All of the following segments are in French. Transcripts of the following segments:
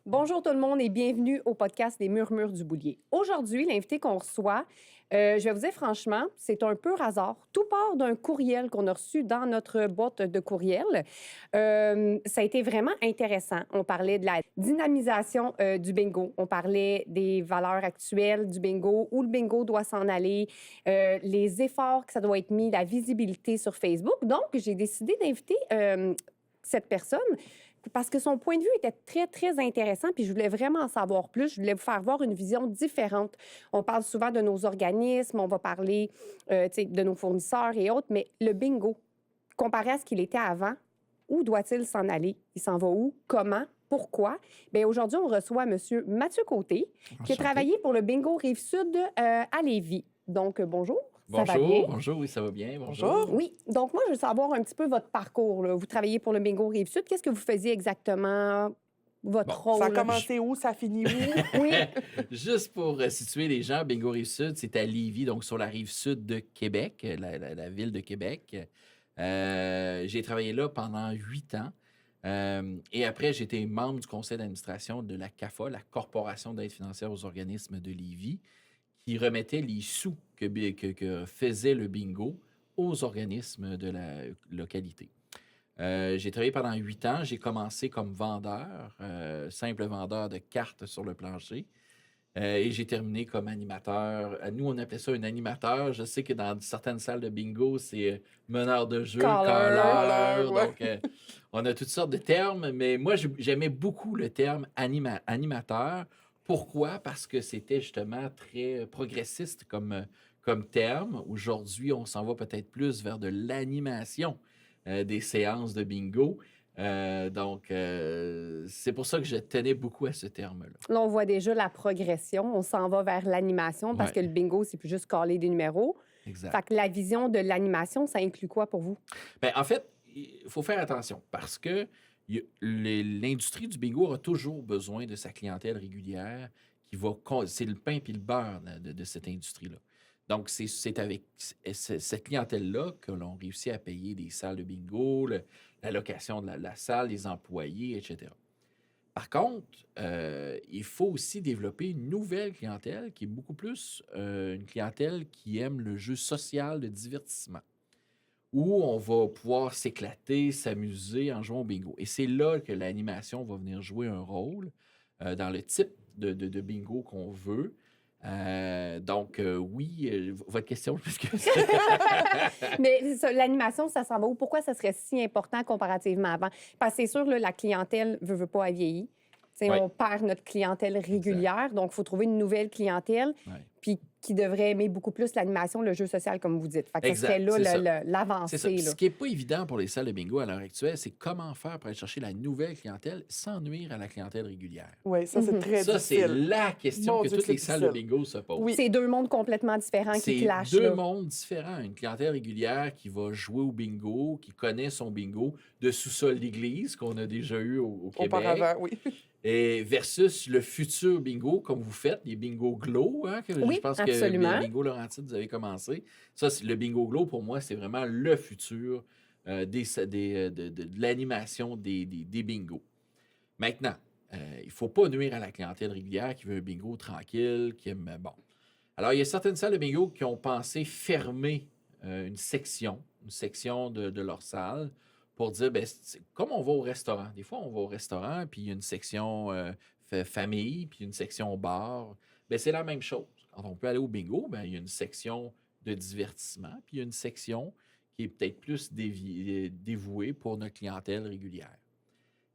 Bonjour tout le monde et bienvenue au podcast des Murmures du Boulier. Aujourd'hui, l'invité qu'on reçoit, je vais vous dire franchement, c'est un pur hasard. Tout part d'un courriel qu'on a reçu dans notre boîte de courriel. Ça a été vraiment intéressant. On parlait de la dynamisation du bingo. On parlait des valeurs actuelles du bingo, où le bingo doit s'en aller, les efforts que ça doit être mis, la visibilité sur Facebook. Donc, j'ai décidé d'inviter cette personne parce que son point de vue était très, très intéressant, puis je voulais vraiment en savoir plus. Je voulais vous faire voir une vision différente. On parle souvent de nos organismes, on va parler de nos fournisseurs et autres, mais le bingo, comparé à ce qu'il était avant, où doit-il s'en aller? Il s'en va où? Comment? Pourquoi? Bien, aujourd'hui, on reçoit M. Mathieu Côté, qui a travaillé pour le bingo Rive-Sud à Lévis. Donc, bonjour. Ça va bien? Bonjour, oui, ça va bien. Bonjour. Oui. Donc, moi, je veux savoir un petit peu votre parcours, là. Vous travaillez pour le bingo Rive-Sud. Qu'est-ce que vous faisiez exactement? Votre rôle? Ça a commencé où? Ça finit où? Oui. Juste pour situer les gens, Bingo Rive-Sud, c'est à Lévis, donc sur la rive sud de Québec, la ville de Québec. J'ai travaillé là pendant 8 ans. Et après, j'ai été membre du conseil d'administration de la CAFA, la Corporation d'aide financière aux organismes de Lévis, qui remettait les sous que faisait le bingo aux organismes de la localité. J'ai travaillé pendant 8 ans. J'ai commencé comme vendeur, simple vendeur de cartes sur le plancher. Et j'ai terminé comme animateur. Nous, on appelait ça un animateur. Je sais que dans certaines salles de bingo, c'est meneur de jeu, caller. Ouais. Donc, on a toutes sortes de termes. Mais moi, j'aimais beaucoup le terme animateur. Pourquoi? Parce que c'était justement très progressiste comme terme. Aujourd'hui, on s'en va peut-être plus vers de l'animation des séances de bingo. C'est pour ça que je tenais beaucoup à ce terme-là. Là, on voit déjà la progression. On s'en va vers l'animation parce que le bingo, c'est plus juste caler des numéros. Exact. Fait que la vision de l'animation, ça inclut quoi pour vous? Bien, en fait, il faut faire attention parce que l'industrie du bingo a toujours besoin de sa clientèle régulière c'est le pain et le beurre de cette industrie-là. Donc, c'est avec cette clientèle-là que l'on réussit à payer des salles de bingo, la location de la salle, les employés, etc. Par contre, il faut aussi développer une nouvelle clientèle qui est beaucoup plus une clientèle qui aime le jeu social de divertissement, où on va pouvoir s'éclater, s'amuser en jouant au bingo. Et c'est là que l'animation va venir jouer un rôle dans le type de bingo qu'on veut. Oui, votre question, parce que... Mais l'animation, ça s'en va où? Pourquoi ça serait si important comparativement avant? Parce que c'est sûr, là, la clientèle veut pas, elle vieillit. Ouais. On perd notre clientèle régulière, exact. Donc il faut trouver une nouvelle clientèle, puis qui devrait aimer beaucoup plus l'animation, le jeu social, comme vous dites. Fait que exact, ce serait là l'avancée. Ce qui n'est pas évident pour les salles de bingo à l'heure actuelle, c'est comment faire pour aller chercher la nouvelle clientèle sans nuire à la clientèle régulière. Oui, ça, c'est très difficile. Ça, c'est la question que toutes les salles de bingo se posent. Oui. C'est deux mondes complètement différents qui clashent. C'est deux mondes différents. Une clientèle régulière qui va jouer au bingo, qui connaît son bingo de sous-sol d'église qu'on a déjà eu au Québec. Auparavant, oui. Et versus le futur bingo, comme vous faites, les bingo glow, hein, oui, je pense absolument. que les bingo Laurentides, vous avez commencé. Ça, le bingo glow, pour moi, c'est vraiment le futur de l'animation des bingos. Maintenant, il ne faut pas nuire à la clientèle régulière qui veut un bingo tranquille, qui aime... Bon. Alors, il y a certaines salles de bingo qui ont pensé fermer une section de leur salle pour dire, bien, comme on va au restaurant. Des fois, on va au restaurant, puis il y a une section famille, puis une section bar. Bien, c'est la même chose. Quand on peut aller au bingo, bien, il y a une section de divertissement, puis il y a une section qui est peut-être plus dévouée pour notre clientèle régulière.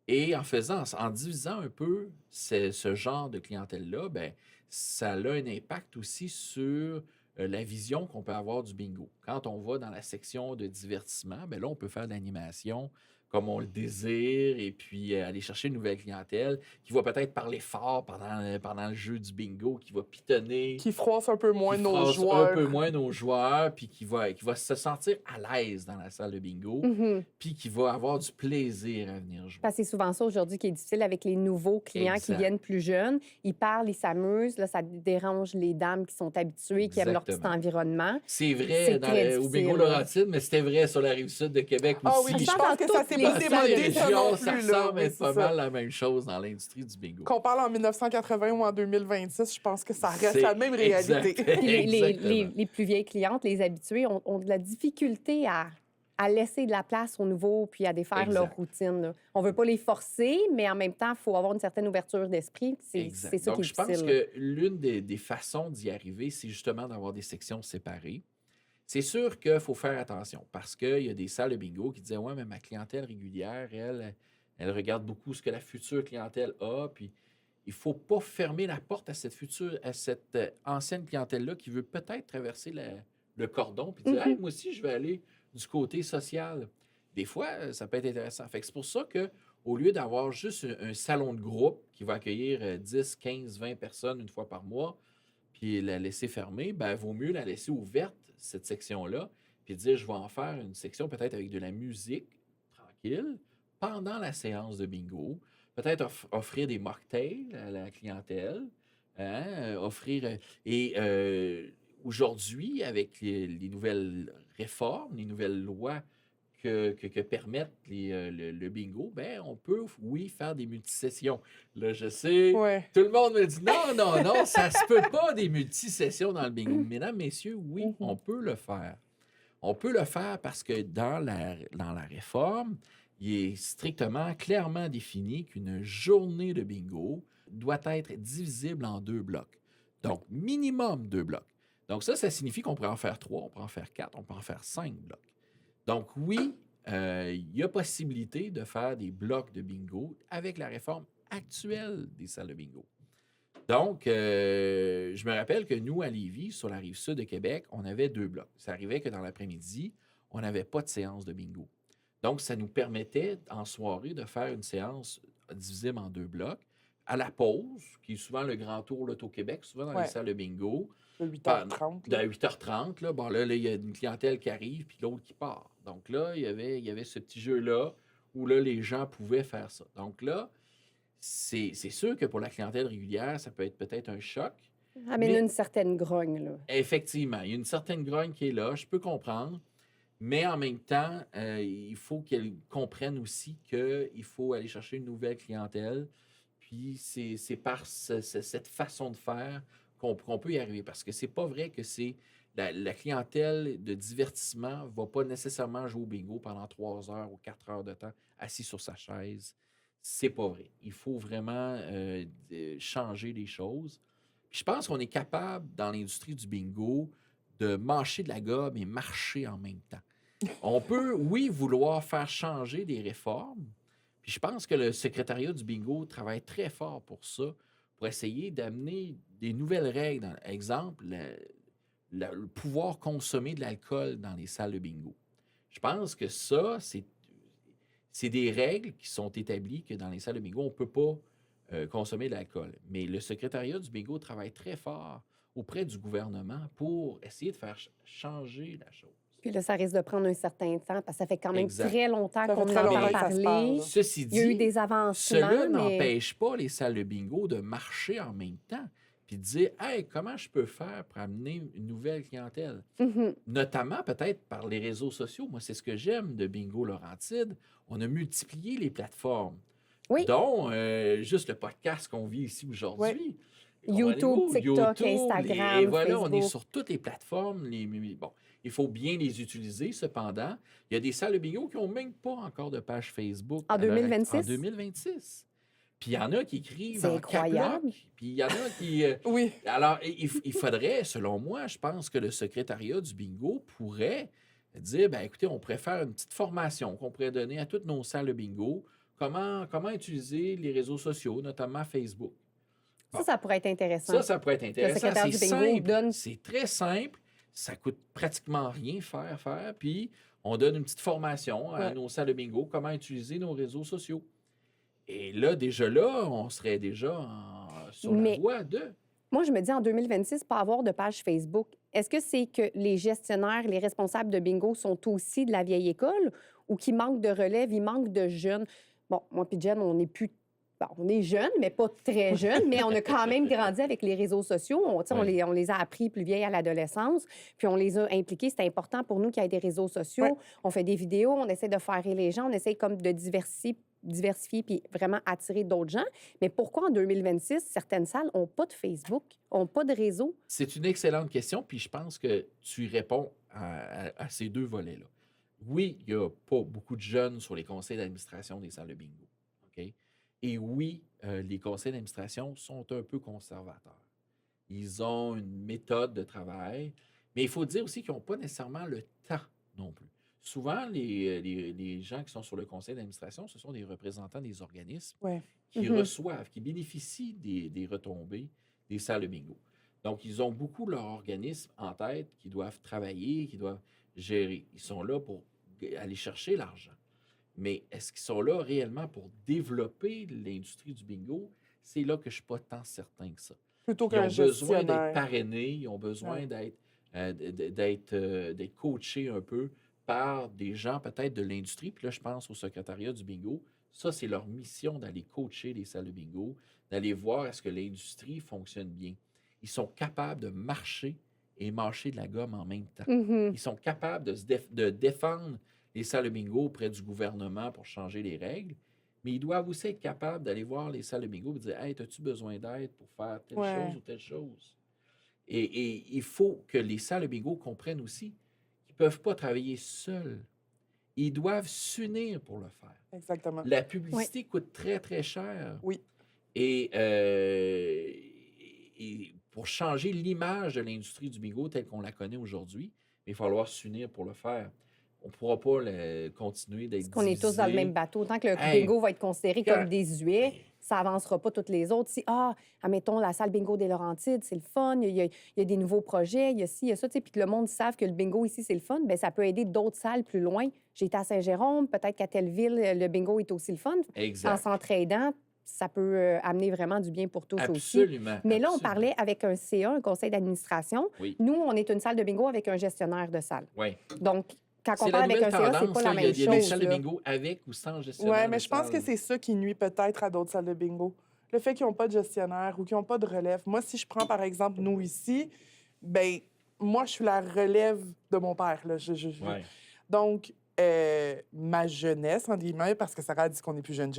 Et en divisant un peu ce genre de clientèle-là, bien, ça a un impact aussi sur la vision qu'on peut avoir du bingo. Quand on va dans la section de divertissement, bien là, on peut faire de l'animation comme on le désire et puis aller chercher une nouvelle clientèle qui va peut-être parler fort pendant le jeu du bingo, qui va pitonner. Qui froisse un peu moins nos joueurs. Puis qui va se sentir à l'aise dans la salle de bingo, puis qui va avoir du plaisir à venir jouer. Parce que c'est souvent ça aujourd'hui qui est difficile avec les nouveaux clients qui viennent plus jeunes. Ils parlent, ils s'amusent, là, ça dérange les dames qui sont habituées, qui aiment leur petit environnement. C'est vrai au bingo Laurentide, mais c'était vrai sur la Rive-Sud de Québec aussi. Oui, je pense que ça s'est dans les ta salles de région, bingo. non ça plus, là, ressemble oui, être c'est pas ça. mal la même chose dans l'industrie du bingo. Qu'on parle en 1980 ou en 2026, je pense que ça reste C'est la même réalité. exact. Puis Exactement. les plus vieilles clientes, les habitués, ont de la difficulté à laisser de la place aux nouveaux puis à défaire leur Exact. routine. Là. On veut pas les forcer, mais en même temps, il faut avoir une certaine ouverture d'esprit. C'est Exact. ça Donc, qui est je pense difficile. que l'une des façons d'y arriver, c'est justement d'avoir des sections séparées. C'est sûr qu'il faut faire attention parce qu'il y a des salles de bingo qui disaient ouais, mais ma clientèle régulière, elle regarde beaucoup ce que la future clientèle a. Puis il ne faut pas fermer la porte à cette ancienne clientèle-là qui veut peut-être traverser le cordon puis dire hey, moi aussi, je vais aller du côté social. Des fois, ça peut être intéressant. Fait que c'est pour ça qu'au lieu d'avoir juste un salon de groupe qui va accueillir 10, 15, 20 personnes une fois par mois, puis la laisser fermée, ben, vaut mieux la laisser ouverte, cette section-là, puis dire, je vais en faire une section peut-être avec de la musique tranquille pendant la séance de bingo, peut-être offrir des mocktails à la clientèle, hein, aujourd'hui, avec les nouvelles réformes, les nouvelles lois que permettent le bingo, ben, on peut, oui, faire des multisessions. Là, je sais, Ouais. tout le monde me dit non, non, non, ça se peut pas des multisessions dans le bingo. Mesdames, messieurs, oui, on peut le faire. On peut le faire parce que dans la réforme, il est strictement, clairement défini qu'une journée de bingo doit être divisible en 2 blocs. Donc, minimum 2 blocs. Donc, ça signifie qu'on pourrait en faire 3, on peut en faire 4, on peut en faire 5 blocs. Donc, oui, il y a possibilité de faire des blocs de bingo avec la réforme actuelle des salles de bingo. Donc, je me rappelle que nous, à Lévis, sur la rive sud de Québec, on avait 2 blocs. Ça arrivait que dans l'après-midi, on n'avait pas de séance de bingo. Donc, ça nous permettait, en soirée, de faire une séance divisible en 2 blocs. À la pause, qui est souvent le grand tour l'Auto-Québec, souvent dans les salles de bingo. De 8h30. À 8h30, là, bon, là, il y a une clientèle qui arrive, puis l'autre qui part. Donc là, il y avait ce petit jeu-là où là, les gens pouvaient faire ça. Donc là, c'est sûr que pour la clientèle régulière, ça peut être peut-être un choc. Amène une certaine grogne, là. Effectivement, il y a une certaine grogne qui est là, je peux comprendre. Mais en même temps, il faut qu'elle comprenne aussi qu'il faut aller chercher une nouvelle clientèle. Puis c'est par cette façon de faire qu'on peut y arriver. Parce que c'est pas vrai que c'est la clientèle de divertissement ne va pas nécessairement jouer au bingo pendant 3 heures ou 4 heures de temps assis sur sa chaise. C'est pas vrai. Il faut vraiment changer les choses. Puis je pense qu'on est capable, dans l'industrie du bingo, de mâcher de la gomme et marcher en même temps. On peut, oui, vouloir faire changer des réformes. Puis je pense que le secrétariat du bingo travaille très fort pour ça, pour essayer d'amener des nouvelles règles. Par exemple, le pouvoir consommer de l'alcool dans les salles de bingo. Je pense que ça, c'est des règles qui sont établies que dans les salles de bingo, on ne peut pas consommer de l'alcool. Mais le secrétariat du bingo travaille très fort auprès du gouvernement pour essayer de faire changer la chose. Puis là, ça risque de prendre un certain temps parce que ça fait quand même Exact. très longtemps Ça fait qu'on très en longtemps entend que ça se parle, parler. là. Ceci Il y a eu dit, des avancements, cela mais... n'empêche pas les salles de bingo de marcher en même temps puis de dire « Hey, comment je peux faire pour amener une nouvelle clientèle? » Mhm. Notamment peut-être par les réseaux sociaux. Moi, c'est ce que j'aime de Bingo Laurentide. On a multiplié les plateformes, Oui. dont juste le podcast qu'on vit ici aujourd'hui. YouTube, TikTok, Instagram, et voilà, on est Facebook. sur toutes les plateformes. Bon, il faut bien les utiliser, cependant. Il y a des salles de bingo qui n'ont même pas encore de page Facebook. En 2026? En 2026. Puis il y en a qui écrivent C'est en incroyable. caploc. Puis il y en a qui... Oui. Alors, il faudrait, selon moi, je pense que le secrétariat du bingo pourrait dire, ben écoutez, on pourrait faire une petite formation qu'on pourrait donner à toutes nos salles de bingo. Comment utiliser les réseaux sociaux, notamment Facebook. Ça pourrait être intéressant. Ça pourrait être Le intéressant. secrétaire C'est du bingo simple. donne... C'est très simple. Ça coûte pratiquement rien faire. Puis, on donne une petite formation à nos salles de bingo, comment utiliser nos réseaux sociaux. Et là, déjà là, on serait déjà sur la voie de... Moi, je me dis, en 2026, pas avoir de page Facebook, est-ce que c'est que les gestionnaires, les responsables de bingo sont aussi de la vieille école ou qu'il manque de relève, il manque de jeunes? Bon, moi puis Jen, on n'est plus bon, on est jeunes, mais pas très jeunes, mais on a quand même grandi avec les réseaux sociaux. On les a appris plus vieilles à l'adolescence, puis on les a impliqués. C'est important pour nous qu'il y ait des réseaux sociaux. Ouais. On fait des vidéos, on essaie de faire rire les gens, on essaie comme de diversifier puis vraiment attirer d'autres gens. Mais pourquoi en 2026, certaines salles n'ont pas de Facebook, n'ont pas de réseau? C'est une excellente question, puis je pense que tu réponds à ces deux volets-là. Oui, il n'y a pas beaucoup de jeunes sur les conseils d'administration des salles de bingo. OK? Et oui, les conseils d'administration sont un peu conservateurs. Ils ont une méthode de travail, mais il faut dire aussi qu'ils n'ont pas nécessairement le temps non plus. Souvent, les gens qui sont sur le conseil d'administration, ce sont des représentants des organismes Ouais. qui Mhm. reçoivent, qui bénéficient des retombées des salles de bingo. Donc, ils ont beaucoup leur organisme en tête qui doivent travailler, qui doivent gérer. Ils sont là pour aller chercher l'argent. Mais est-ce qu'ils sont là réellement pour développer l'industrie du bingo? C'est là que je ne suis pas tant certain que ça. Plutôt Ils ont qu'un besoin d'être gestionnaire. parrainés, ils ont besoin Ouais. d'être coachés un peu par des gens peut-être de l'industrie. Puis là, je pense au secrétariat du bingo. Ça, c'est leur mission d'aller coacher les salles de bingo, d'aller voir est-ce que l'industrie fonctionne bien. Ils sont capables de marcher et mâcher de la gomme en même temps. Mhm. Ils sont capables de défendre les salles de bingo auprès du gouvernement pour changer les règles, mais ils doivent aussi être capables d'aller voir les salles de bingo et dire « Hey, as-tu besoin d'aide pour faire telle Ouais. chose ou telle chose? » Et il faut que les salles de bingo comprennent aussi qu'ils ne peuvent pas travailler seuls. Ils doivent s'unir pour le faire. Exactement. La publicité coûte très, très cher. Oui. Et pour changer l'image de l'industrie du bingo telle qu'on la connaît aujourd'hui, il va falloir s'unir pour le faire. On ne pourra pas continuer d'être Parce qu'on est tous dans le divisés. même bateau. Tant que le Hey, bingo va être considéré quand- comme désuet, ça avancera pas toutes les autres. Si, admettons, la salle bingo des Laurentides, c'est le fun, il y a des nouveaux projets, il y a ci, il y a ça, tu sais, puis que le monde sache que le bingo ici, c'est le fun, bien, ça peut aider d'autres salles plus loin. J'ai été à Saint-Jérôme, peut-être qu'à telle ville, le bingo est aussi le fun. En Exact. s'entraidant, ça peut amener vraiment du bien pour tous aussi. Absolument. Mais là, on absolument. parlait avec un CA, un conseil d'administration. Oui. Nous, on est une salle de bingo avec un gestionnaire de salle. Oui. Donc, quand on C'est la parle avec nouvelle un CA, c'est tendance. pas la là. même Il y a des chose. salles de là. bingo avec ou sans gestionnaire. Oui, mais de je pense que salle. c'est ça qui nuit peut-être à d'autres salles de bingo. Le fait qu'ils n'ont pas de gestionnaire ou qu'ils n'ont pas de relève. Moi, si je prends par exemple nous ici, ben moi, je suis la relève de mon père. Là. Ouais. Donc, ma jeunesse, en guillemets, parce que Sarah a dit qu'on est plus jeune,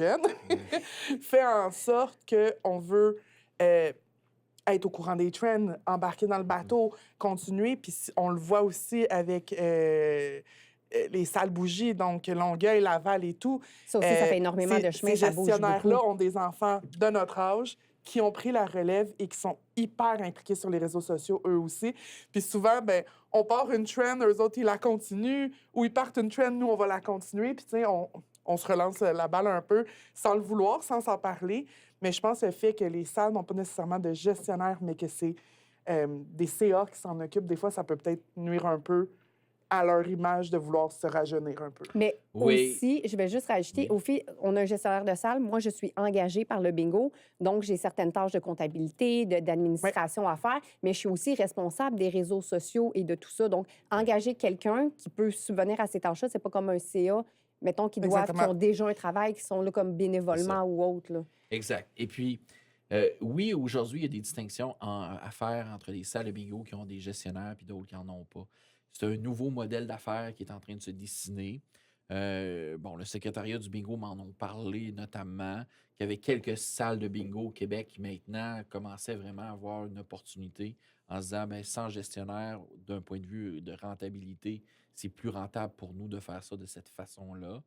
fait en sorte qu'on veut être au courant des trends, embarquer dans le bateau, continuer. Puis on le voit aussi avec les salles bougies, donc Longueuil, Laval et tout. Ça aussi, ça fait énormément de chemin, Ces ça bouge gestionnaires-là beaucoup. ont des enfants de notre âge qui ont pris la relève et qui sont hyper impliqués sur les réseaux sociaux, eux aussi. Puis souvent, ben, on part une trend, eux autres, ils la continuent, ou ils partent une trend, nous, on va la continuer. Puis, tu sais, on se relance la balle un peu sans le vouloir, sans s'en parler. Mais je pense que le fait que les salles n'ont pas nécessairement de gestionnaire, mais que c'est des CA qui s'en occupent, des fois, ça peut peut-être nuire un peu à leur image de vouloir se rajeunir un peu. Mais Oui. aussi, je vais juste rajouter, Oui. au fait, on a un gestionnaire de salle. Moi, je suis engagée par le bingo, donc j'ai certaines tâches de comptabilité, d'administration à faire, mais je suis aussi responsable des réseaux sociaux et de tout ça. Donc, engager quelqu'un qui peut subvenir à ces tâches-là, c'est pas comme un CA, mettons, qui Exactement. ont déjà un travail, qui sont là comme bénévolement ou autre. Là. Exact. Et puis, oui, aujourd'hui, il y a des distinctions à faire entre les salles de bingo qui ont des gestionnaires et d'autres qui n'en ont pas. C'est un nouveau modèle d'affaires qui est en train de se dessiner. Le secrétariat du bingo m'en ont parlé notamment, qu'il y avait quelques salles de bingo au Québec qui maintenant commençaient vraiment à avoir une opportunité en se disant, bien, sans gestionnaire, d'un point de vue de rentabilité, c'est plus rentable pour nous de faire ça de cette façon-là.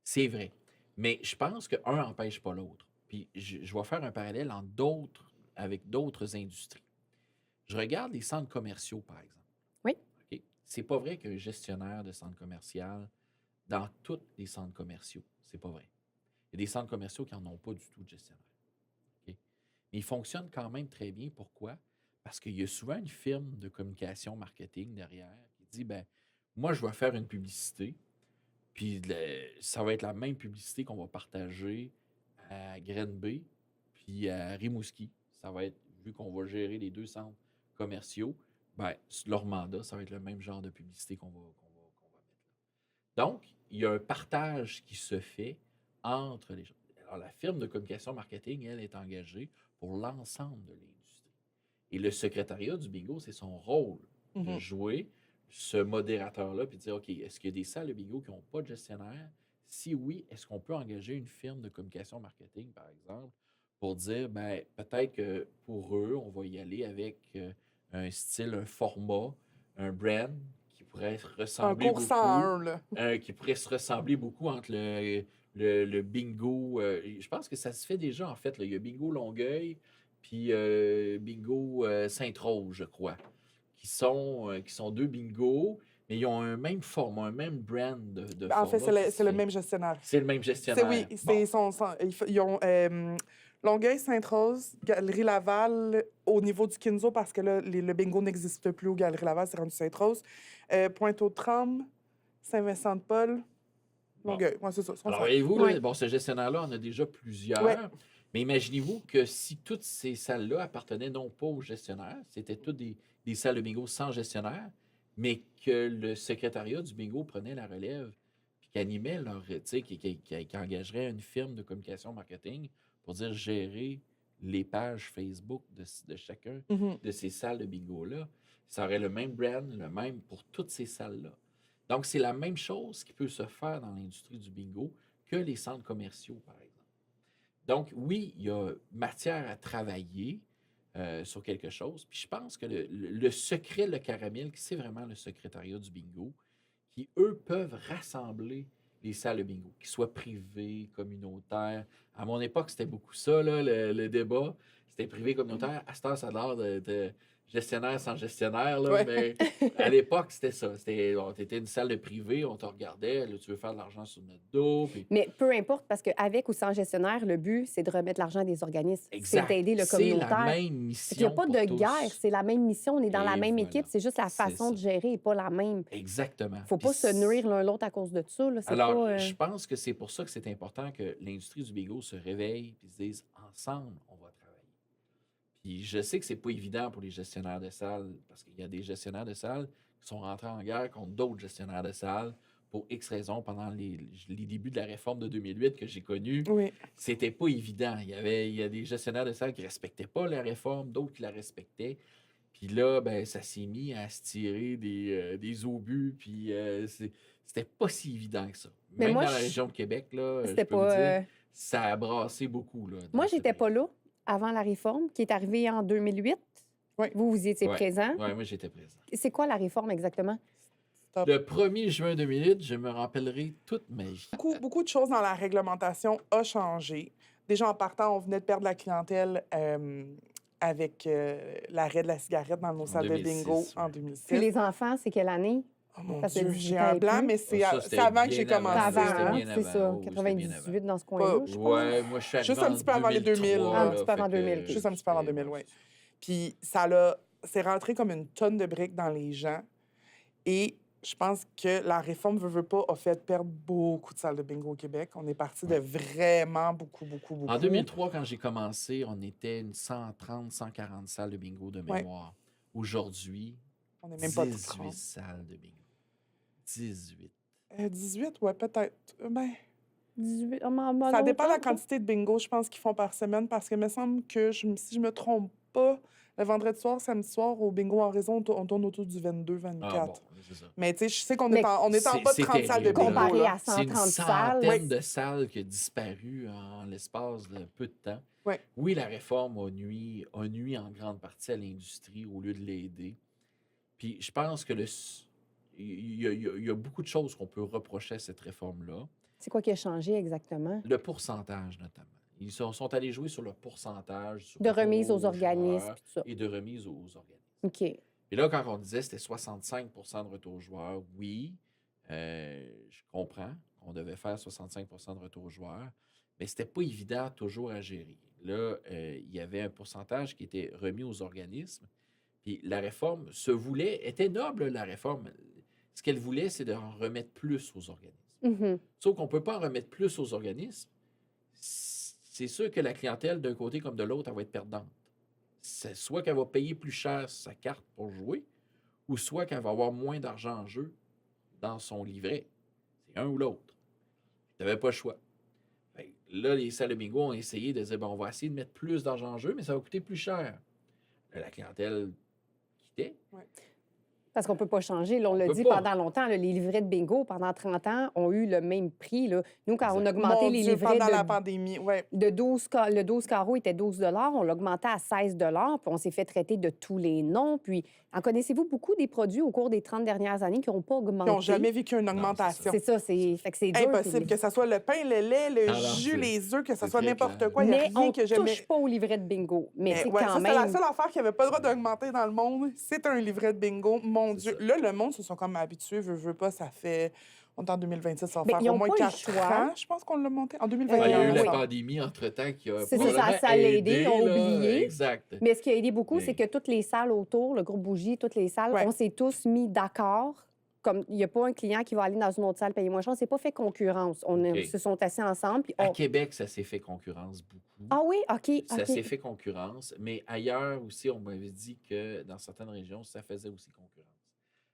C'est vrai. Mais je pense qu'un n'empêche pas l'autre. Puis je vais faire un parallèle avec d'autres industries. Je regarde les centres commerciaux, par exemple. Oui. OK? C'est pas vrai qu'un gestionnaire de centre commercial, dans tous les centres commerciaux, c'est pas vrai. Il y a des centres commerciaux qui n'en ont pas du tout de gestionnaire. OK? Mais ils fonctionnent quand même très bien. Pourquoi? Parce qu'il y a souvent une firme de communication marketing derrière qui dit, ben moi, je vais faire une publicité, puis ça va être la même publicité qu'on va partager à Grenby, puis à Rimouski. Ça va être, vu qu'on va gérer les deux centres commerciaux, ben, leur mandat, ça va être le même genre de publicité qu'on va mettre là. Donc, il y a un partage qui se fait entre les gens. Alors, la firme de communication marketing, elle, est engagée pour l'ensemble de l'industrie. Et le secrétariat du bingo, c'est son rôle de jouer ce modérateur-là puis de dire, OK, est-ce qu'il y a des salles de bingo qui n'ont pas de gestionnaire? Si oui, est-ce qu'on peut engager une firme de communication marketing, par exemple, pour dire, ben peut-être que pour eux, on va y aller avec un style, un format, un brand qui pourrait ressembler Un cours 101, là. qui pourrait se ressembler beaucoup entre le bingo. Je pense que ça se fait déjà, en fait. Là. Il y a Bingo Longueuil, puis Bingo Sainte-Rose, je crois, qui sont deux bingos, mais ils ont un même format, un même brand de En fait, format. c'est le même gestionnaire. C'est le même gestionnaire. Oui, ils ont Longueuil, Sainte-Rose, Galerie Laval au niveau du Kinzo, parce que là, le bingo n'existe plus au Galerie Laval, c'est rendu Sainte-Rose. Pointe-aux-Trembles, Saint-Vincent-de-Paul, Longueuil. Ouais, c'est ça. Alors, voyez-vous, là, ce gestionnaire-là, on a déjà plusieurs. Ouais. Mais imaginez-vous que si toutes ces salles-là appartenaient non pas au gestionnaire, c'était toutes des salles de bingo sans gestionnaire, mais que le secrétariat du bingo prenait la relève puis qu'animait leur, tu sais, qui engagerait une firme de communication marketing pour dire gérer les pages Facebook de chacun de ces salles de bingo-là. Ça aurait le même brand, le même pour toutes ces salles-là. Donc, c'est la même chose qui peut se faire dans l'industrie du bingo que les centres commerciaux, par exemple. Donc, oui, il y a matière à travailler sur quelque chose. Puis je pense que le secret, le caramel, c'est vraiment le secrétariat du bingo, qui, eux, peuvent rassembler les salles de bingo, qu'ils soient privées, communautaires. À mon époque, c'était beaucoup ça, là, le débat. C'était privé, communautaire. À cette heure, ça a l'air de gestionnaire sans gestionnaire, là, Ouais. mais à l'époque, c'était ça. T'étais une salle de privé, on te regardait, là, tu veux faire de l'argent sur notre dos. Puis... Mais peu importe, parce qu'avec ou sans gestionnaire, le but, c'est de remettre l'argent des organismes. Exact. C'est d'aider le C'est communautaire. la même mission. Il n'y a pas pour de tous. guerre, c'est la même mission, on est dans la Et même voilà. équipe, c'est juste la C'est façon ça. de gérer n'est pas la même. Exactement. Il ne faut pas se nuire l'un l'autre à cause de ça. Là. C'est Alors, pas, je pense que c'est pour ça que c'est important que l'industrie du bingo se réveille et se dise ensemble, on va travailler. Puis je sais que c'est pas évident pour les gestionnaires de salles, parce qu'il y a des gestionnaires de salles qui sont rentrés en guerre contre d'autres gestionnaires de salles pour X raisons pendant les débuts de la réforme de 2008 que j'ai connue. Oui. C'était pas évident. Il y a des gestionnaires de salles qui respectaient pas la réforme, d'autres qui la respectaient. Puis là, ben, ça s'est mis à se tirer des obus, puis c'était pas si évident que ça. Mais Même moi, dans la région de Québec, là, je c'était peux vous pas. dire, ça a brassé beaucoup. Là, Moi, j'étais pas là avant la réforme qui est arrivée en 2008. Oui. Vous y étiez Ouais. présent. Oui, moi, j'étais présent. C'est quoi la réforme exactement? Le 1er juin 2008, je me rappellerai toute ma vie. Beaucoup de choses dans la réglementation ont changé. Déjà, en partant, on venait de perdre la clientèle avec l'arrêt de la cigarette dans nos salles 2006, de bingo ouais. en 2006. Puis les enfants, c'est quelle année? Oh mon Parce que Dieu, 18 j'ai ans un et blanc, plus. mais Ça, c'est c'était avant que bien j'ai avant. commencé. Avant, c'était hein? bien C'est ça. avant. Oui, c'était bien 98 avant. dans ce coin-là, je pense. Ouais, moi, je suis Juste arrivé un petit peu avant les 2000. 2003, Un là, petit peu avant fait que, 2000. Juste un petit peu avant 2000, oui. Puis c'est rentré comme une tonne de briques dans les gens. Et je pense que la réforme veut pas a fait perdre beaucoup de salles de bingo au Québec. On est parti de vraiment beaucoup. En 2003, quand j'ai commencé, on était une 130, 140 salles de bingo de mémoire. Aujourd'hui, On n'est même pas 18 salles de bingo. 18. 18, ouais, peut-être. Ben, 18. ça dépend de la quantité de bingo, je pense, qu'ils font par semaine, parce que il me semble que, si je me trompe pas, le vendredi soir, samedi soir, au bingo en réseau, on tourne autour du 22, 24. Ah bon, c'est ça. Mais tu sais, je sais qu'on Mais est en pas de c'est 30 salles de terrible, bingo. Comparé là. à C'est une 130 salles. centaine de salles qui a disparu en l'espace de peu de temps. Ouais. Oui, la réforme a nuit en grande partie à l'industrie au lieu de l'aider. Puis je pense que il y a beaucoup de choses qu'on peut reprocher à cette réforme-là. C'est quoi qui a changé exactement? Le pourcentage, notamment. Ils sont allés jouer sur le pourcentage. Sur De remise aux joueurs organismes, puis tout ça. et de remise aux organismes. OK. Et là, quand on disait que c'était 65 de retour aux joueurs, oui, je comprends qu'on devait faire 65 de retour aux joueurs, mais c'était pas évident toujours à gérer. Là, il y avait un pourcentage qui était remis aux organismes. Puis la réforme était noble, la réforme. Ce qu'elle voulait, c'est d'en remettre plus aux organismes. Mhm. Sauf qu'on ne peut pas en remettre plus aux organismes. C'est sûr que la clientèle, d'un côté comme de l'autre, elle va être perdante. C'est soit qu'elle va payer plus cher sa carte pour jouer, ou soit qu'elle va avoir moins d'argent en jeu dans son livret. C'est un ou l'autre. Tu n'avais pas le choix. là, les salles de bingo ont essayé de dire, bon, on va essayer de mettre plus d'argent en jeu, mais ça va coûter plus cher. Là, la clientèle quittait. Parce qu'on ne peut pas changer. Là, on l'a peut dit pas. pendant longtemps, là, les livrets de bingo, pendant 30 ans, ont eu le même prix. Là. Nous, quand on a Exact. augmenté Mon les Dieu, livrets pendant la de, pandémie, ouais. de 12, le 12 carreaux était 12 on l'augmentait à 16 puis on s'est fait traiter de tous les noms. Puis, en connaissez-vous beaucoup des produits au cours des 30 dernières années qui n'ont pas augmenté? Ils n'ont jamais vécu une augmentation. C'est ça, fait que c'est dur. Impossible, puis- que ce soit le pain, le lait, le Ah non, jus, c'est- les œufs, que ce c'est soit très n'importe clair. quoi. Il n'y a Mais rien on que ne jamais... touche pas au livret de bingo. Mais c'est Ouais, quand ça, c'est même... la seule affaire qui n'avait pas le droit d'augmenter dans le monde. C'est un livret de bingo. Mon C'est Dieu. ça. Là, le monde se sont comme habitués. Veux pas, ça fait... On est en 2026, ça va Mais faire ils au ont moins pas le 4 choix. ans, je pense qu'on l'a monté. En Ah, 2021, il y a eu Ouais. la pandémie entre-temps qui a C'est ça, probablement ça l'a aidé, ils ont là, oublié. Exact. Mais ce qui a aidé beaucoup, Mais- c'est que toutes les salles autour, le groupe Bougie, toutes les salles, Ouais. on s'est tous mis d'accord. Comme il n'y a pas un client qui va aller dans une autre salle payer moins cher, on s'est pas fait concurrence. OK. Se sont assis ensemble. Puis À on... Québec, ça s'est fait concurrence beaucoup. Ah oui, OK. Ça OK. s'est fait concurrence, mais ailleurs aussi, on m'avait dit que dans certaines régions, ça faisait aussi concurrence.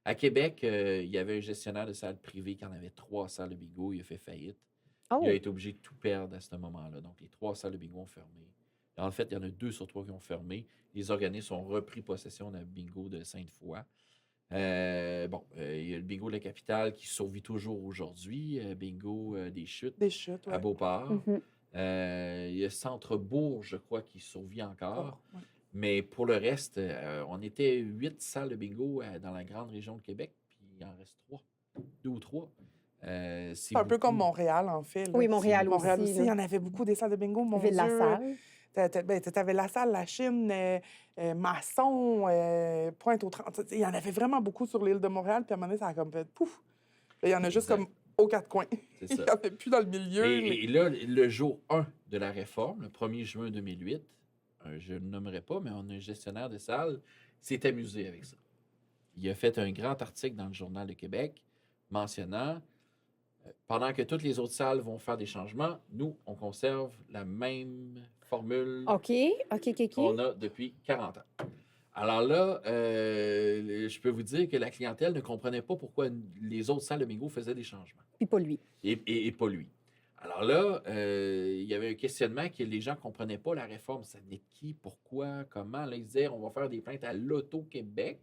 À Québec, il y avait un gestionnaire de salle privée qui en avait 3 salles de bingo. Il a fait faillite. Oh. Il a été obligé de tout perdre à ce moment-là. Donc, les 3 salles de bingo ont fermé. Et en fait, il y en a 2 sur 3 qui ont fermé. Les organismes ont repris possession d'un bingo de Sainte-Foy. Il y a le bingo de la capitale qui survit toujours aujourd'hui. Bingo des Chutes Des chutes, ouais. à Beauport. Mhm. Il y a Centre-Bourg, je crois, qui survit encore. Ouais. Mais pour le reste, on était 8 salles de bingo dans la grande région de Québec, puis il en reste 3, 2 ou 3. C'est un peu comme Montréal, en fait. là. Oui, Montréal Montréal aussi, aussi, là. il y en avait beaucoup des salles de bingo, mon Dieu. Ville-la-Salle. T'avais la salle, la Chine, Masson, Pointe-aux-Trente. Il y en avait vraiment beaucoup sur l'île de Montréal, puis à un moment donné, ça a comme fait pouf. Là, il y en a juste Exact. comme aux 4 coins. C'est Il ça. n'y en avait plus dans le milieu. Et là, le jour 1 de la réforme, le 1er juin 2008, je ne le nommerai pas, mais on a un gestionnaire de salle s'est amusé avec ça. Il a fait un grand article dans le Journal de Québec mentionnant pendant que toutes les autres salles vont faire des changements, nous, on conserve la même formule OK. qu'on a depuis 40 ans. Alors là, je peux vous dire que la clientèle ne comprenait pas pourquoi les autres salles de bingo faisaient des changements. Puis pas lui. Et pas lui. Alors là, il y avait un questionnement que les gens ne comprenaient pas la réforme. Ça venait de qui, pourquoi, comment. Là, ils disaient, on va faire des plaintes à l'Auto-Québec.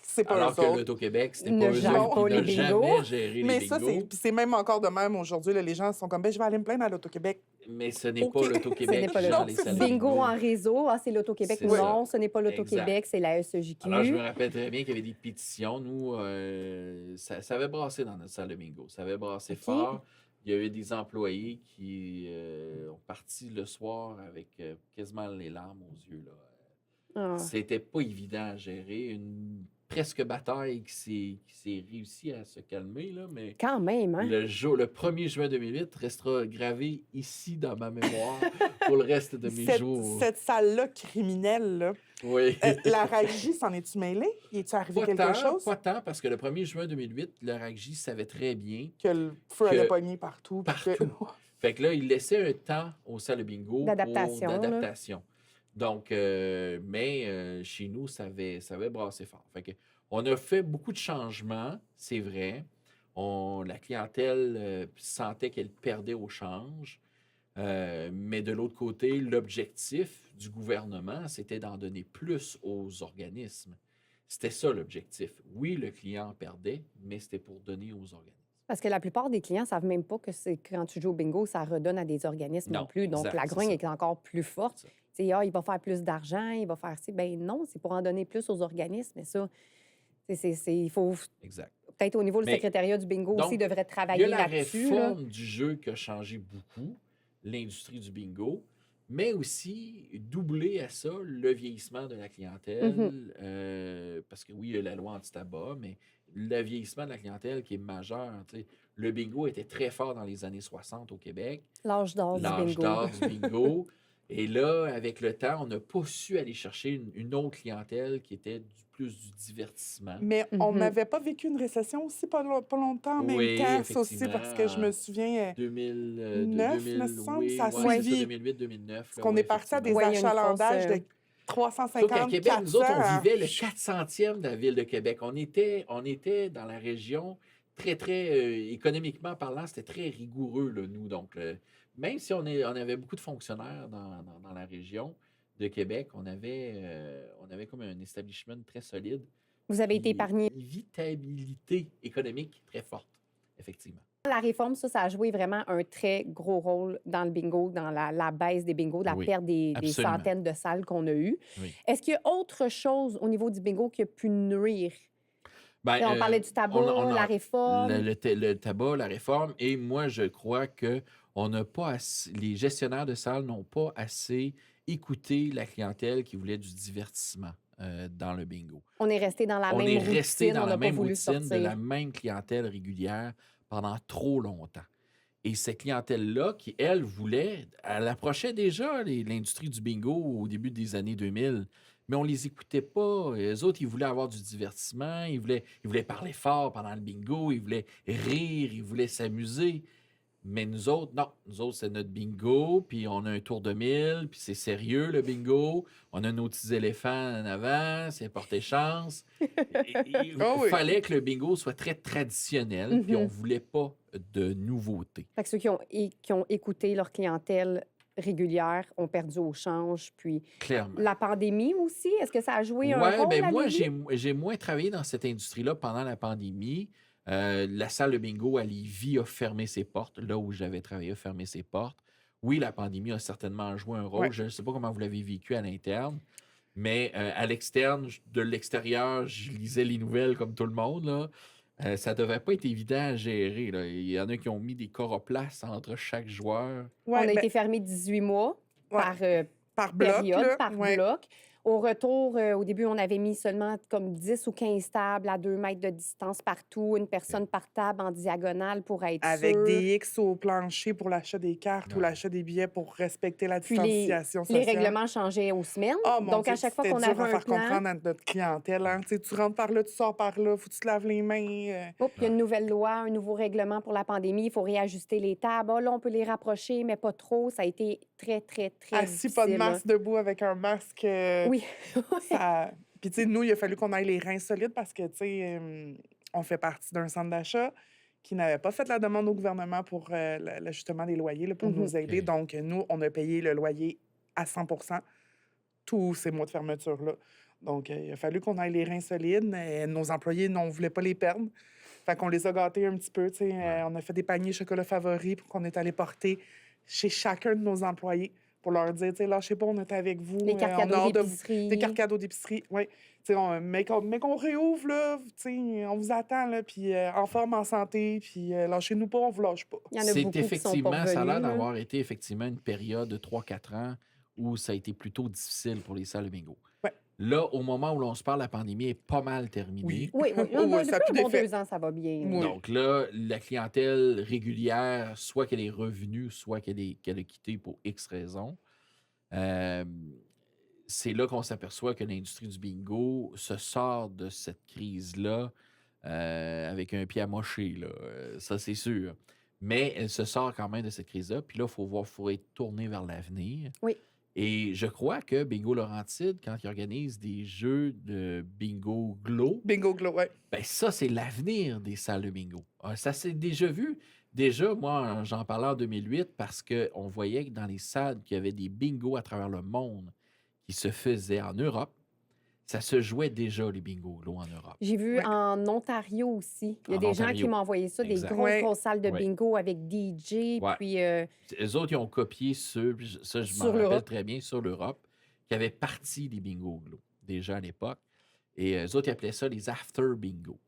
C'est pas Alors eux que autres. l'Auto-Québec, c'était Ne pas eux gère autres pas qui les n'ont bingos. jamais géré Mais les ça, bingos. c'est même encore de même aujourd'hui. Là, les gens sont comme, ben, je vais aller me plaindre à l'Auto-Québec. Mais ce n'est OK. pas Ce n'est l'Auto-Québec pas qui le gère les salles de bingo en réseau. Ah, c'est l'Auto-Québec. C'est Non, ça. ce n'est pas l'Auto-Québec, c'est la SEJQ. Alors, je me rappelle très bien qu'il y avait des pétitions. Nous, ça avait brassé dans notre salle de bingo. Ça avait brassé OK. fort. Il y avait des employés qui ont parti le soir avec quasiment les larmes aux yeux. Là. Ah. C'était pas évident à gérer. Une presque bataille qui s'est réussi à se calmer, là, mais Quand même, hein? le 1er juin 2008 restera gravé ici dans ma mémoire pour le reste de mes jours. Cette salle-là criminelle, là, Oui. la RAGJ, s'en est-tu mêlé? Y est-tu arrivé Pas quelque tant, chose? pas tant, parce que le 1er juin 2008, le RAGJ savait très bien. Que le feu Que- avait pogné partout. puis que- Partout. Fait que là, il laissait un temps aux salles de bingo D'adaptation, là. d'adaptation. Donc, chez nous, ça avait brassé fort. Fait que, on a fait beaucoup de changements, c'est vrai. La clientèle sentait qu'elle perdait au change. Mais de l'autre côté, l'objectif du gouvernement, c'était d'en donner plus aux organismes. C'était ça l'objectif. Oui, le client perdait, mais c'était pour donner aux organismes. Parce que la plupart des clients ne savent même pas que c'est quand tu joues au bingo, ça redonne à des organismes non, Non, plus. Donc, exact, la c'est grogne ça. est encore plus forte. C'est ça. Tu sais, il va faire plus d'argent, il va faire ci. Ben non, c'est pour en donner plus aux organismes. Mais ça, il faut Exact. peut-être au niveau du Mais- secrétariat du bingo donc, aussi devrait Il y travailler a la là-dessus. là. réforme du jeu qui a changé beaucoup, l'industrie du bingo, mais aussi doublé à ça le vieillissement de la clientèle. Parce que oui, il y a la loi anti-tabac, mais le vieillissement de la clientèle qui est majeur. Tu sais. Le bingo était très fort dans les années 60 au Québec. L'âge d'or du L'âge bingo. d'or du bingo. Et là, avec le temps, on n'a pas su aller chercher une autre clientèle qui était plus du divertissement. Mais on Mhm. n'avait pas vécu une récession aussi pas longtemps en Oui, même temps. Ça aussi, effectivement. parce que je me souviens 2000, Neuf, me semble, oui, ça a ouais, c'est ça, suivi. 2008-2009. qu'on est parti à des Ouais, il y a une achalandages grosse, de 350, Sauf qu'à Québec, nous autres, 400. on vivait le 400e de la ville de Québec. On était dans la région très, très, économiquement parlant, c'était très rigoureux, là, nous. Donc, même si on avait beaucoup de fonctionnaires dans la région de Québec, on avait comme un establishment très solide. Vous avez été Puis épargné. une vitalité économique très forte, effectivement. La réforme, ça a joué vraiment un très gros rôle dans le bingo, dans la baisse des bingos, la Oui, perte des absolument. centaines de salles qu'on a eues. Oui. Est-ce qu'il y a autre chose au niveau du bingo qui a pu nuire? Ben, On parlait du tabac, la réforme. le tabac, la réforme, et moi, je crois que les gestionnaires de salles n'ont pas assez écouté la clientèle qui voulait du divertissement dans le bingo. On est resté dans la On même est routine, resté dans on la n'a pas même voulu routine de la sortir. même clientèle régulière pendant trop longtemps. Et cette clientèle-là, qui, elle, elle approchait déjà l'industrie du bingo au début des années 2000, mais on les écoutait pas. Les autres, ils voulaient avoir du divertissement, ils voulaient parler fort pendant le bingo, ils voulaient rire, ils voulaient s'amuser. Mais nous autres, non. Nous autres, c'est notre bingo, puis on a un tour de 1000, puis c'est sérieux, le bingo. On a nos petits éléphants en avant, c'est porter chance. Il fallait que le bingo soit très traditionnel, puis on ne voulait pas de nouveautés. Fait que ceux qui ont écouté leur clientèle régulière ont perdu au change. Puis Clairement. la pandémie aussi, est-ce que ça a joué un rôle? Ben à moi, Lévis? j'ai moins travaillé dans cette industrie-là pendant la pandémie. La salle de bingo à Lévis a fermé ses portes. Là où j'avais travaillé a fermé ses portes. Oui, la pandémie a certainement joué un rôle. Ouais. Je ne sais pas comment vous l'avez vécu à l'interne, mais à l'externe, de l'extérieur, je lisais les nouvelles comme tout le monde. Là. Ça devait pas être évident à gérer. Là. Il y en a qui ont mis des coroplaces entre chaque joueur. On a été fermé 18 mois par bloc, période, là. par Ouais. bloc. Au retour, au début, on avait mis seulement comme 10 ou 15 tables à 2 mètres de distance partout, une personne par table en diagonale pour être Avec sûr. des X au plancher pour l'achat des cartes ou Ouais. l'achat des billets pour respecter la Puis distanciation les sociale. règlements changeaient aux semaines. Oh, mon Donc, Dieu, à chaque fois c'était qu'on dur avait à un faire plan, comprendre à notre clientèle. Hein. Tu sais, tu rentres par là, tu sors par là, faut que tu te laves les mains. hop, il y a une nouvelle loi, un nouveau règlement pour la pandémie. Il faut réajuster les tables. Ah, là, on peut les rapprocher, mais pas trop. Ça a été très, très, très Assis, difficile. pas de masque, debout avec un masque. Oui. Ça... Puis, tu sais, nous, il a fallu qu'on aille les reins solides parce que, tu sais, on fait partie d'un centre d'achat qui n'avait pas fait la demande au gouvernement pour l'ajustement des loyers, là, pour nous aider. OK. Donc, nous, on a payé le loyer à 100 tous ces mois de fermeture-là. Donc, il a fallu qu'on aille les reins solides. Mais nos employés, on ne voulait pas les perdre. Fait qu'on les a gâtés un petit peu. Tu sais, on a fait des paniers chocolat favoris pour qu'on est allé porter chez chacun de nos employés pour leur dire, tu sais, lâchez pas, on est avec vous. Les cartes on a cadeaux hâte de vous- d'épicerie. Des cartes cadeaux d'épicerie, oui. Mais qu'on réouvre, là, tu sais, on vous attend, là, puis en forme, en santé, puis lâchez-nous pas, on vous lâche pas. Il y en a C'est beaucoup qui sont pas effectivement, ça a l'air revenus, là. d'avoir été effectivement une période de 3-4 ans où ça a été plutôt difficile pour les salles de bingo. Ouais. Là, au moment où l'on se parle, la pandémie est pas mal terminée. Oui. Oui, oui. Oui, ça a Depuis plus un bon d'effet. 2 ans, ça va bien. Oui. Donc là, la clientèle régulière, soit qu'elle est revenue, soit qu'elle a quitté pour X raisons. C'est là qu'on s'aperçoit que l'industrie du bingo se sort de cette crise-là avec un pied à mocher, là. Ça, c'est sûr. Mais elle se sort quand même de cette crise-là. Puis là, il faut être tourné vers l'avenir. Oui. Et je crois que Bingo Laurentide, quand il organise des jeux de bingo glow, Bingo glow, ouais. ben ça, c'est l'avenir des salles de bingo. Ça s'est déjà vu. Déjà, moi, j'en parlais en 2008 parce qu'on voyait que dans les salles, qu'il y avait des bingos à travers le monde qui se faisaient en Europe. Ça se jouait déjà, les bingos glow en Europe. J'ai vu Ouais. en Ontario aussi. Il y a En des gens Ontario. qui m'ont envoyé ça, Exact. des grosses, Ouais. grosses salles de Ouais. bingo avec DJ. Ouais. Puis Les autres, ils ont copié ceux, ça, je m'en Sur rappelle l'Europe. très bien, sur l'Europe, qui avaient parti des bingos glow, déjà à l'époque. Et eux autres, ils appelaient ça les after bingo.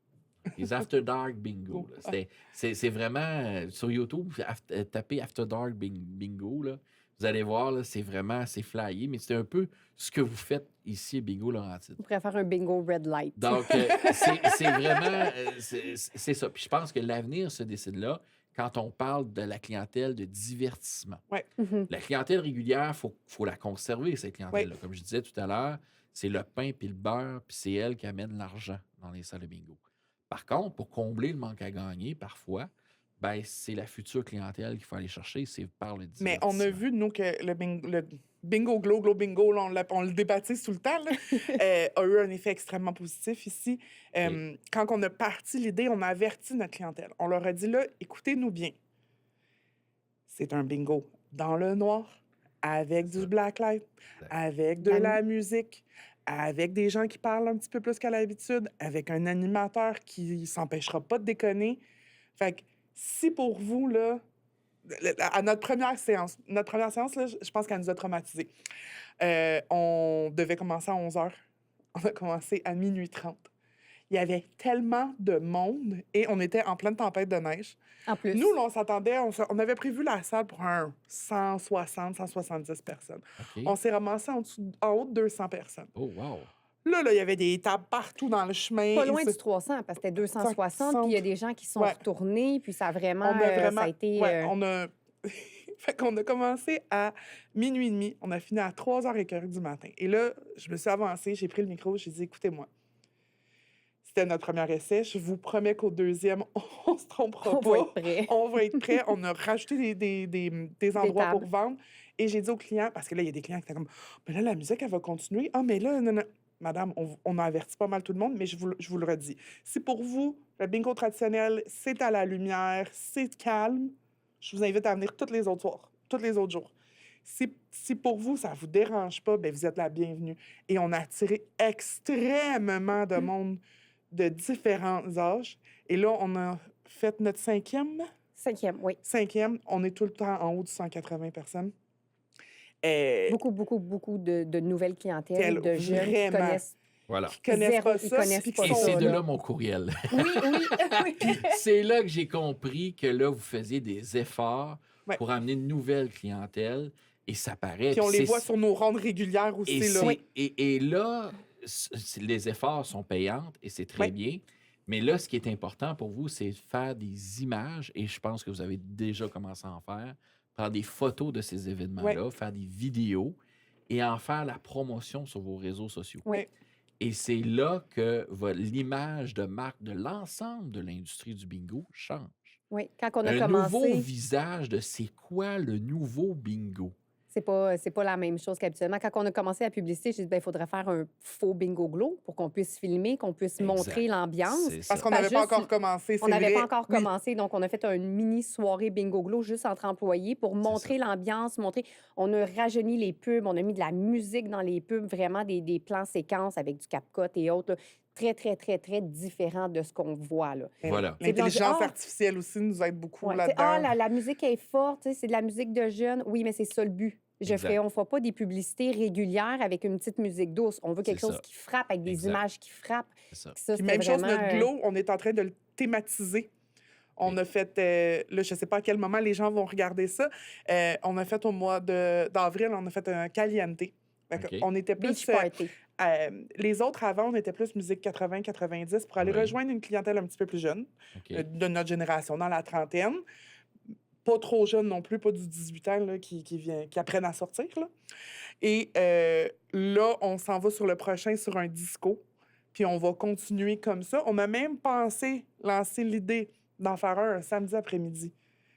Les after dark bingo. Là. C'est vraiment sur YouTube, tapez after dark bingo. Là, vous allez voir, là, c'est flyé, mais c'est un peu ce que vous faites ici à Bingo Laurentide. on pourrait faire un bingo red light. Donc, c'est vraiment, c'est ça. Puis je pense que l'avenir se décide là quand on parle de la clientèle de divertissement. Mhm. La clientèle régulière, il faut la conserver, cette clientèle-là. Comme je disais tout à l'heure, c'est le pain puis le beurre, puis c'est elle qui amène l'argent dans les salles de bingo. Par contre, pour combler le manque à gagner, parfois, ben, c'est la future clientèle qu'il faut aller chercher, c'est par le Mais divertissement. on a vu, nous, que le bingo glow bingo, là, on le débaptise tout le temps, là, a eu un effet extrêmement positif ici. Oui. Quand on a parti l'idée, on a averti notre clientèle. On leur a dit, là, écoutez-nous bien. c'est un bingo dans le noir, avec C'est du ça. blacklight, Exact. avec de La la musique, avec des gens qui parlent un petit peu plus qu'à l'habitude, avec un animateur qui s'empêchera pas de déconner. Fait que si pour vous, là, à notre première séance, là, je pense qu'elle nous a traumatisés. On devait commencer à 11 heures. On a commencé à minuit 30. Il y avait tellement de monde et on était en pleine tempête de neige. En plus. Nous, là, on s'attendait, on avait prévu la salle pour un 160, 170 personnes. OK. On s'est ramassé en haut de 200 personnes. Oh, wow. Là, il y avait des tables partout dans le chemin. Pas loin du 300, parce que c'était 260, puis il y a des gens qui sont Ouais. retournés, puis ça a vraiment, On a vraiment. ça a été... Ouais, on a. Fait qu'on a commencé à minuit et demi. On a fini à 3h15 du matin. Et là, je me suis avancée, j'ai pris le micro, j'ai dit écoutez-moi. C'était notre premier essai. Je vous promets qu'au deuxième, on se trompera on pas. va être prêt. On va être prêt. On a rajouté des endroits pour tables. vendre. Et j'ai dit aux clients, parce que là, il y a des clients qui étaient comme mais là, la musique, elle va continuer. Ah, mais là, non, non. Madame, on a averti pas mal tout le monde, mais je vous le redis. Si pour vous, le bingo traditionnel, c'est à la lumière, c'est calme, je vous invite à venir tous les autres soirs, tous les autres jours. Si pour vous, ça ne vous dérange pas, bien, vous êtes la bienvenue. Et on a attiré extrêmement de monde de différents âges. Et là, on a fait notre cinquième. 5e, oui. Cinquième, on est tout le temps en haut de 180 personnes. Beaucoup de nouvelles clientèles, Quelle- de jeunes qui vraiment. connaissent... Voilà. Qui connaissent Zéro, pas ils ça. connaissent puis qui pas Et sont ça, c'est de là. là mon courriel. Oui, oui. C'est là que j'ai compris que là, vous faisiez des efforts Ouais. pour amener une nouvelle clientèle. Et ça paraît. Puis on les c'est- voit sur nos rondes régulières aussi. Et, Là. c'est- et là, les efforts sont payants et c'est très Oui. bien. Mais là, ce qui est important pour vous, c'est de faire des images, et je pense que vous avez déjà commencé à en faire, prendre des photos de ces événements-là, faire des vidéos et en faire la promotion sur vos réseaux sociaux. Oui. Et c'est là que l'image de marque de l'ensemble de l'industrie du bingo change. Oui, quand on a Un nouveau commencé, visage de c'est quoi le nouveau bingo. c'est pas la même chose qu'habituellement. Quand on a commencé la publicité, j'ai dit, ben, il faudrait faire un faux bingo glow pour qu'on puisse filmer, qu'on puisse Exact. montrer l'ambiance. C'est ça. Parce qu'on Pas n'avait pas juste- encore commencé. On c'est n'avait vrai. pas encore Oui. commencé, donc on a fait une mini soirée bingo glow juste entre employés pour montrer l'ambiance, On a rajeuni les pubs, on a mis de la musique dans les pubs, vraiment des plans séquences avec du CapCut et autres, là, très, très, très, très différents de ce qu'on voit, là. Voilà. L'intelligence Ah! artificielle aussi nous aide beaucoup Ouais, tu sais, là-dedans. la musique est forte, tu sais, c'est de la musique de jeunes. Oui, mais c'est ça le but. Exact. On ne fera pas des publicités régulières avec une petite musique douce. On veut quelque C'est chose ça. qui frappe, avec des Exact. images qui frappent. C'est ça. Puis ça, Puis c'était même chose, vraiment, notre glow, on est en train de le thématiser. On Oui. a fait, là, je ne sais pas à quel moment les gens vont regarder ça. On a fait au mois d'avril, on a fait un caliente. Fait que OK. on était Beach plus. party. Les autres avant, on était plus musique 80-90 pour aller Oui. rejoindre une clientèle un petit peu plus jeune, OK. de notre génération, dans la trentaine. Pas trop jeune non plus, pas du 18 ans là, qui apprennent à sortir. Là. Et là, on s'en va sur le prochain, sur un disco. Puis on va continuer comme ça. On a même pensé lancer l'idée d'en faire un samedi après-midi.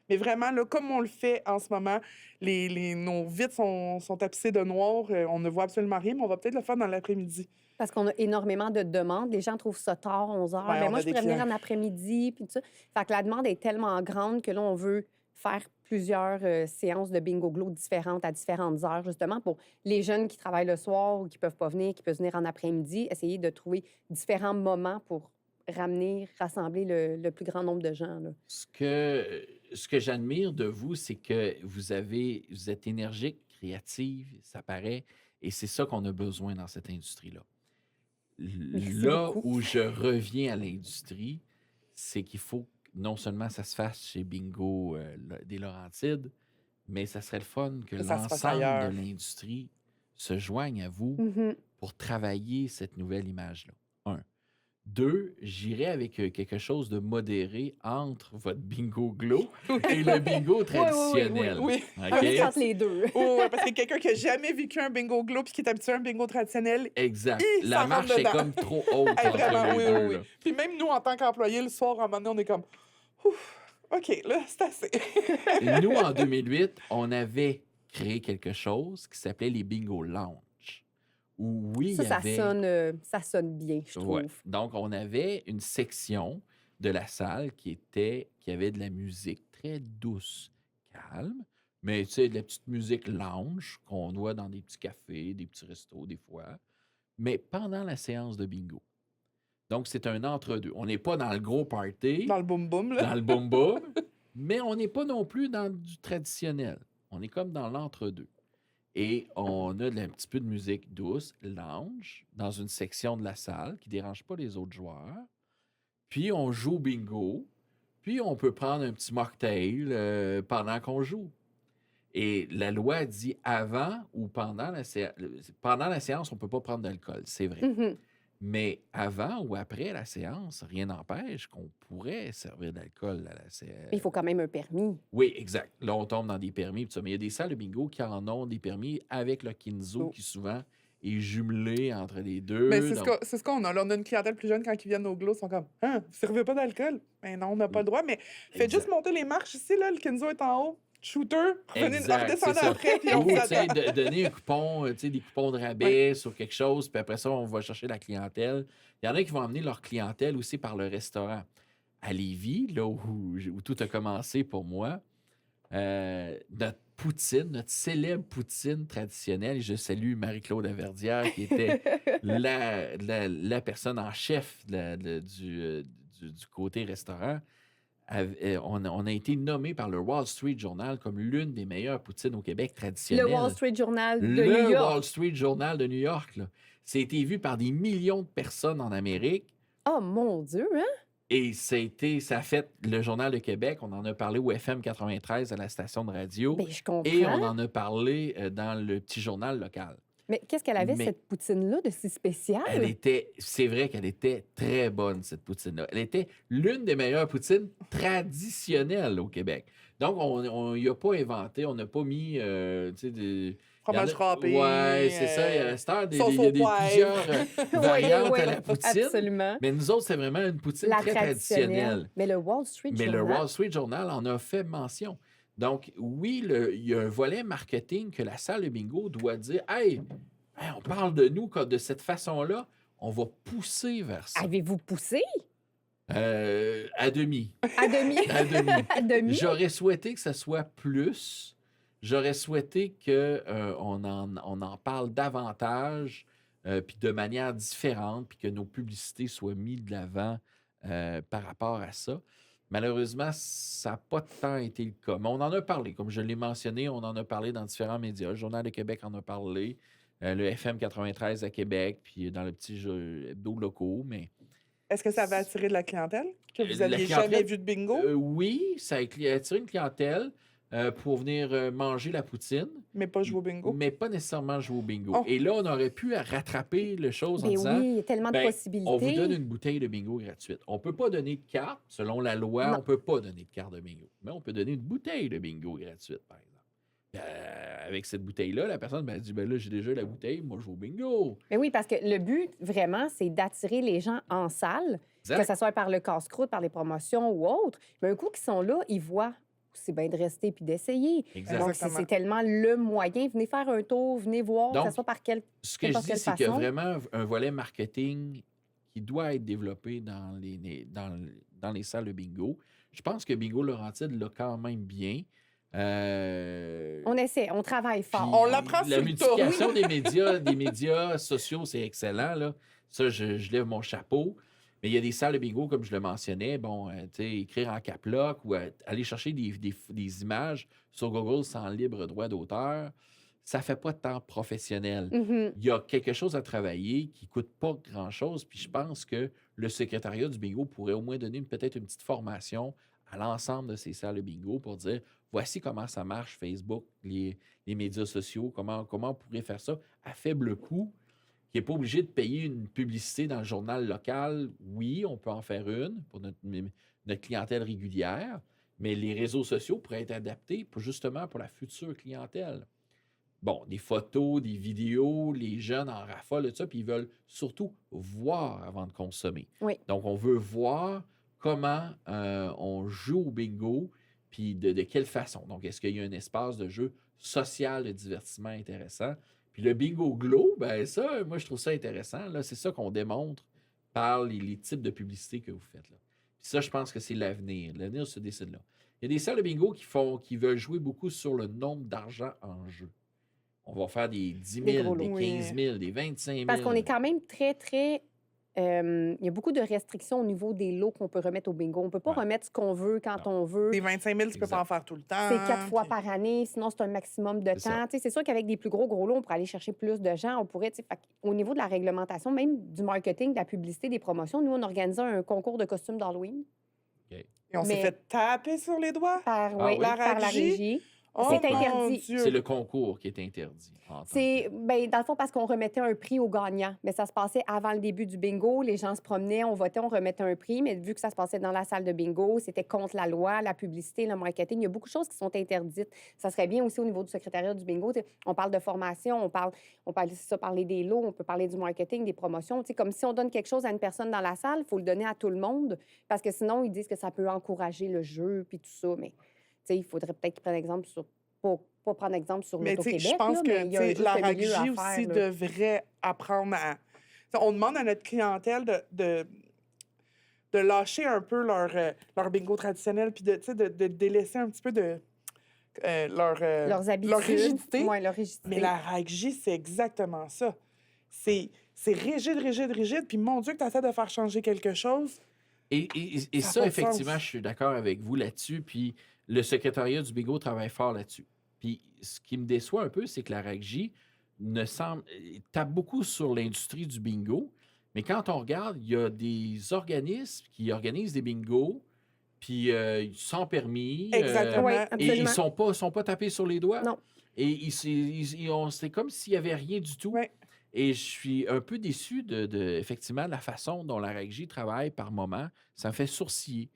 Mais vraiment, là, comme on le fait en ce moment, nos vitres sont tapissées de noir. On ne voit absolument rien, mais on va peut-être le faire dans l'après-midi. Parce qu'on a énormément de demandes. Les gens trouvent ça tard, 11 heures. Ouais, Ben, on moi, a je des pourrais venir clients. en après-midi, puis tout ça. Fait que la demande est tellement grande que là, on veut faire plusieurs séances de bingo glow différentes à différentes heures, justement, pour les jeunes qui travaillent le soir ou qui peuvent pas venir, qui peuvent venir en après-midi, essayer de trouver différents moments pour rassembler le plus grand nombre de gens, là. Ce que j'admire de vous, c'est que vous êtes énergique, créative, ça paraît, et c'est ça qu'on a besoin dans cette industrie-là. Merci Là beaucoup. où je reviens à l'industrie, c'est qu'il faut que non seulement ça se fasse chez Bingo des Laurentides, mais ça serait le fun que Que ça se fasse l'ensemble ailleurs. de l'industrie se joigne à vous Mhm. pour travailler cette nouvelle image-là. 1. 2, j'irais avec quelque chose de modéré entre votre bingo glow et le bingo traditionnel. oui. Un OK? mix entre les deux. Oh, ouais, parce que quelqu'un qui n'a jamais vécu un bingo glow puis qui est habitué à un bingo traditionnel, Exact. Hi, La ça marche rentre est dedans. comme trop haute hey, entre vraiment, les oui, deux. oui, là. oui. Puis même nous, en tant qu'employés, le soir, à un moment donné, on est comme, ouf, OK, là, c'est assez. Et nous, en 2008, on avait créé quelque chose qui s'appelait les Bingo Lounge. Où, oui, il y Ça avait... ça sonne bien, je trouve. Ouais. Donc, on avait une section de la salle qui avait de la musique très douce, calme. calme, mais tu sais, de la petite musique lounge qu'on voit dans des petits cafés, des petits restos des fois, mais pendant la séance de bingo. Donc, c'est un entre-deux. On n'est pas dans le gros party, Dans le boom-boom, là. dans le boom-boom, mais on n'est pas non plus dans du traditionnel. On est comme dans l'entre-deux. Et on a un petit peu de musique douce, lounge, dans une section de la salle qui ne dérange pas les autres joueurs. Puis on joue au bingo. Puis on peut prendre un petit mocktail pendant qu'on joue. Et la loi dit avant ou pendant la séance, on ne peut pas prendre d'alcool, c'est vrai. Mhm. Mais avant ou après la séance, rien n'empêche qu'on pourrait servir d'alcool à la séance. Il faut quand même un permis. Oui, exact. Là, on tombe dans des permis. Tout ça. Mais il y a des salles de bingo qui en ont des permis avec le Kinzo Oh. qui souvent est jumelé entre les deux. Mais Donc, c'est ce qu'on a. Là, on a une clientèle plus jeune quand ils viennent au glow, ils sont comme hein, vous servez pas d'alcool? Ben non, on n'a pas le droit. Mais faites Exact. juste monter les marches ici, là, le Kenzo est en haut. Shooter, Exact, redescendez c'est ça. après, puis on Ou, vous tu sais, attend. donner un coupon, tu sais, des coupons de rabais sur quelque chose, puis après ça, on va chercher la clientèle. Il y en a qui vont amener leur clientèle aussi par le restaurant. À Lévis, là où tout a commencé pour moi, notre poutine, notre célèbre poutine traditionnelle, et je salue Marie-Claude Laverdière, qui était la personne en chef du côté restaurant. On a été nommé par le Wall Street Journal comme l'une des meilleures poutines au Québec traditionnelles. Le Wall Street Journal de Le New York. Wall Street Journal de New York. Là. Ça a été vu par des millions de personnes en Amérique. Oh mon Dieu, hein? Et ça a fait le Journal de Québec. On en a parlé au FM 93 à la station de radio. Ben, je comprends. Et on en a parlé dans le petit journal local. Mais qu'est-ce qu'elle avait, Mais- cette poutine-là, de si spécial? C'est vrai qu'elle était très bonne, cette poutine-là. Elle était l'une des meilleures poutines traditionnelles au Québec. Donc, on n'y a pas inventé, on n'a pas mis, tu sais, des... Fromage il y en a- râpé. Ouais, c'est ça. Il y a à cette heure, sauce il y a au des poivre. plusieurs variantes Oui, à la poutine. Absolument. Mais nous autres, c'est vraiment une poutine La très traditionnelle. Mais le Wall Street Mais le Journal... Wall Street Journal en a fait mention. Donc, oui, il y a un volet marketing que la salle de bingo doit dire « Hey, on parle de nous de cette façon-là, on va pousser vers ça. Avez-vous poussé? À demi. À demi? À demi. À demi? J'aurais souhaité que ça soit plus. J'aurais souhaité qu'on en parle davantage, puis de manière différente, puis que nos publicités soient mises de l'avant par rapport à ça. Malheureusement, ça n'a pas tant été le cas. Mais on en a parlé, comme je l'ai mentionné, on en a parlé dans différents médias. Le Journal de Québec en a parlé, le FM 93 à Québec, puis dans le petit jeu hebdo locaux, mais... Est-ce que ça va attirer de la clientèle? Que vous La n'aviez clientèle- jamais vu de bingo, oui, ça a attiré une clientèle pour venir manger la poutine, mais pas jouer au bingo? mais pas nécessairement jouer au bingo. Oh. Et là, on aurait pu rattraper les choses en Mais disant oui, il y a tellement de ben, possibilités. on vous donne une bouteille de bingo gratuite. On ne peut pas donner de carte, selon la loi, Non. on ne peut pas donner de carte de bingo. Mais on peut donner une bouteille de bingo gratuite, par exemple. Avec cette bouteille-là, la personne m'a dit ben là, j'ai déjà la bouteille, moi, je joue au bingo. Mais oui, parce que le but, vraiment, c'est d'attirer les gens en salle, Exact. que ce soit par le casse-croûte, par les promotions ou autre. Mais un coup qu'ils sont là, ils voient. C'est bien de rester puis d'essayer. Exact. Donc, Exactement. c'est tellement le moyen. Venez faire un tour, venez voir, que Donc, ce soit par quel... Ce que je n'importe dis, quelle c'est qu'il y a façon. vraiment un volet marketing qui doit être développé dans les salles de bingo. Je pense que Bingo Laurentide l'a quand même bien. On essaie, on travaille fort. Puis On l'apprend la sur le tas. multiplication des médias sociaux, c'est excellent. Là. Ça, je lève mon chapeau. Mais il y a des salles de bingo, comme je le mentionnais, bon, tu sais, écrire en cap lock ou aller chercher des images sur Google sans libre droit d'auteur, ça fait pas de temps professionnel. Mhm. Il y a quelque chose à travailler qui ne coûte pas grand-chose. Puis je pense que le secrétariat du bingo pourrait au moins donner peut-être une petite formation à l'ensemble de ces salles de bingo pour dire voici comment ça marche Facebook, les médias sociaux, comment on pourrait faire ça à faible coût, qui n'est pas obligé de payer une publicité dans le journal local. Oui, on peut en faire une pour notre clientèle régulière, mais les réseaux sociaux pourraient être adaptés justement pour la future clientèle. Bon, des photos, des vidéos, les jeunes en raffolent de ça, puis ils veulent surtout voir avant de consommer. Oui. Donc, on veut voir comment on joue au bingo, puis de quelle façon. Donc, est-ce qu'il y a un espace de jeu social, de divertissement intéressant? Puis le bingo glow, ben ça, moi, je trouve ça intéressant. Là, c'est ça qu'on démontre par les types de publicités que vous faites. Là. Puis ça, je pense que c'est l'avenir. L'avenir se décide là. Il y a des salles de bingo qui veulent jouer beaucoup sur le nombre d'argent en jeu. On va faire des 10 Des 000, gros des lots. 15 000, des 25 000. Parce qu'on est quand même très, très... il y a beaucoup de restrictions au niveau des lots qu'on peut remettre au bingo. On ne peut pas Ouais. remettre ce qu'on veut quand on veut. Des 25 000, tu peux Exact. pas en faire tout le temps. C'est 4 fois puis- par année, sinon c'est un maximum de C'est ça. temps. Tu sais, c'est sûr qu'avec des plus gros lots, on pourrait aller chercher plus de gens. On pourrait, tu sais, au niveau de la réglementation, même du marketing, de la publicité, des promotions, nous, on organisait un concours de costumes d'Halloween Et on s'est Mais- fait taper sur les doigts. par, Ah oui, oui? par la régie? régie. Oh, C'est mon interdit. Dieu. C'est le concours qui est interdit. en tant que C'est, tel. ben, dans le fond, parce qu'on remettait un prix aux gagnants. Mais ça se passait avant le début du bingo. Les gens se promenaient, on votait, on remettait un prix. Mais vu que ça se passait dans la salle de bingo, c'était contre la loi, la publicité, le marketing. Il y a beaucoup de choses qui sont interdites. Ça serait bien aussi au niveau du secrétariat du bingo. Tu sais, on parle de formation, on parle c'est ça, parler des lots, on peut parler du marketing, des promotions. Tu sais, comme si on donne quelque chose à une personne dans la salle, il faut le donner à tout le monde. Parce que sinon, ils disent que ça peut encourager le jeu puis tout ça. Mais tu sais, il faudrait peut-être qu'ils prennent exemple sur... Pas prendre exemple sur Mais tu sais, l'Auto-Québec, je pense là, mais que il y a un tu sais, la juste milieu à régie faire, aussi là. devrait apprendre à. Tu sais, on demande à notre clientèle de lâcher un peu leur bingo traditionnel puis tu sais, de délaisser un petit peu Leurs habitudes. leur rigidité. Ouais, leur rigidité. Mais la régie, c'est exactement ça. C'est rigide, rigide, rigide. Puis mon Dieu, que tu essaies de faire changer quelque chose. Et Ça a ça, pas de effectivement, sens. je suis d'accord avec vous là-dessus. Puis le secrétariat du bingo travaille fort là-dessus. Puis ce qui me déçoit un peu, c'est que la RACJ tape beaucoup sur l'industrie du bingo. Mais quand on regarde, il y a des organismes qui organisent des bingos, puis sans permis. Exactement. Oui, Et absolument. ils sont pas tapés sur les doigts. Non. Et c'est comme s'il n'y avait rien du tout. Ouais. Et je suis un peu déçu effectivement, de la façon dont la RACJ travaille par moment. Ça me fait sourciller.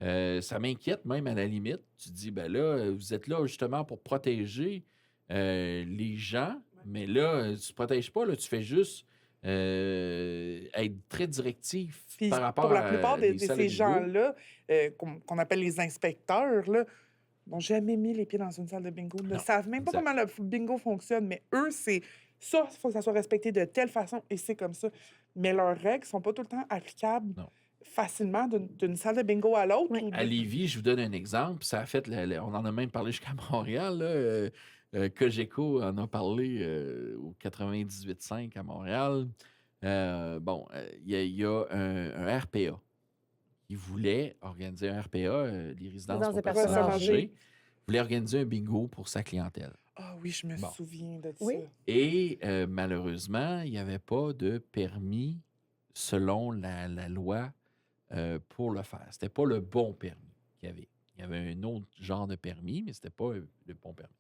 Ça m'inquiète même à la limite. Tu te dis, ben là, vous êtes là justement pour protéger les gens, mais là, tu ne protèges pas, là, tu fais juste être très directif Puis par rapport pour la à plupart de des salles de ces bingo. gens-là, qu'on appelle les inspecteurs, là, n'ont jamais mis les pieds dans une salle de bingo, ne Non, savent même pas exact. comment le bingo fonctionne. Mais eux, c'est ça, il faut que ça soit respecté de telle façon et c'est comme ça. Mais leurs règles sont pas tout le temps applicables Non. facilement d'une salle de bingo à l'autre. Oui. ou de- À Lévis, je vous donne un exemple. Ça a fait, on en a même parlé jusqu'à Montréal. Là, Cogeco en a parlé au 98.5 à Montréal. Il y a un RPA. Ils voulaient organiser un RPA, les résidences Résidence pour de personnes personnes âgées. âgées. Voulait organiser un bingo pour sa clientèle. Ah oui, je me Bon. souviens de Oui. ça. Et malheureusement, il n'y avait pas de permis selon la loi pour le faire. C'était pas le bon permis qu'il y avait. Il y avait un autre genre de permis, mais c'était pas le bon permis.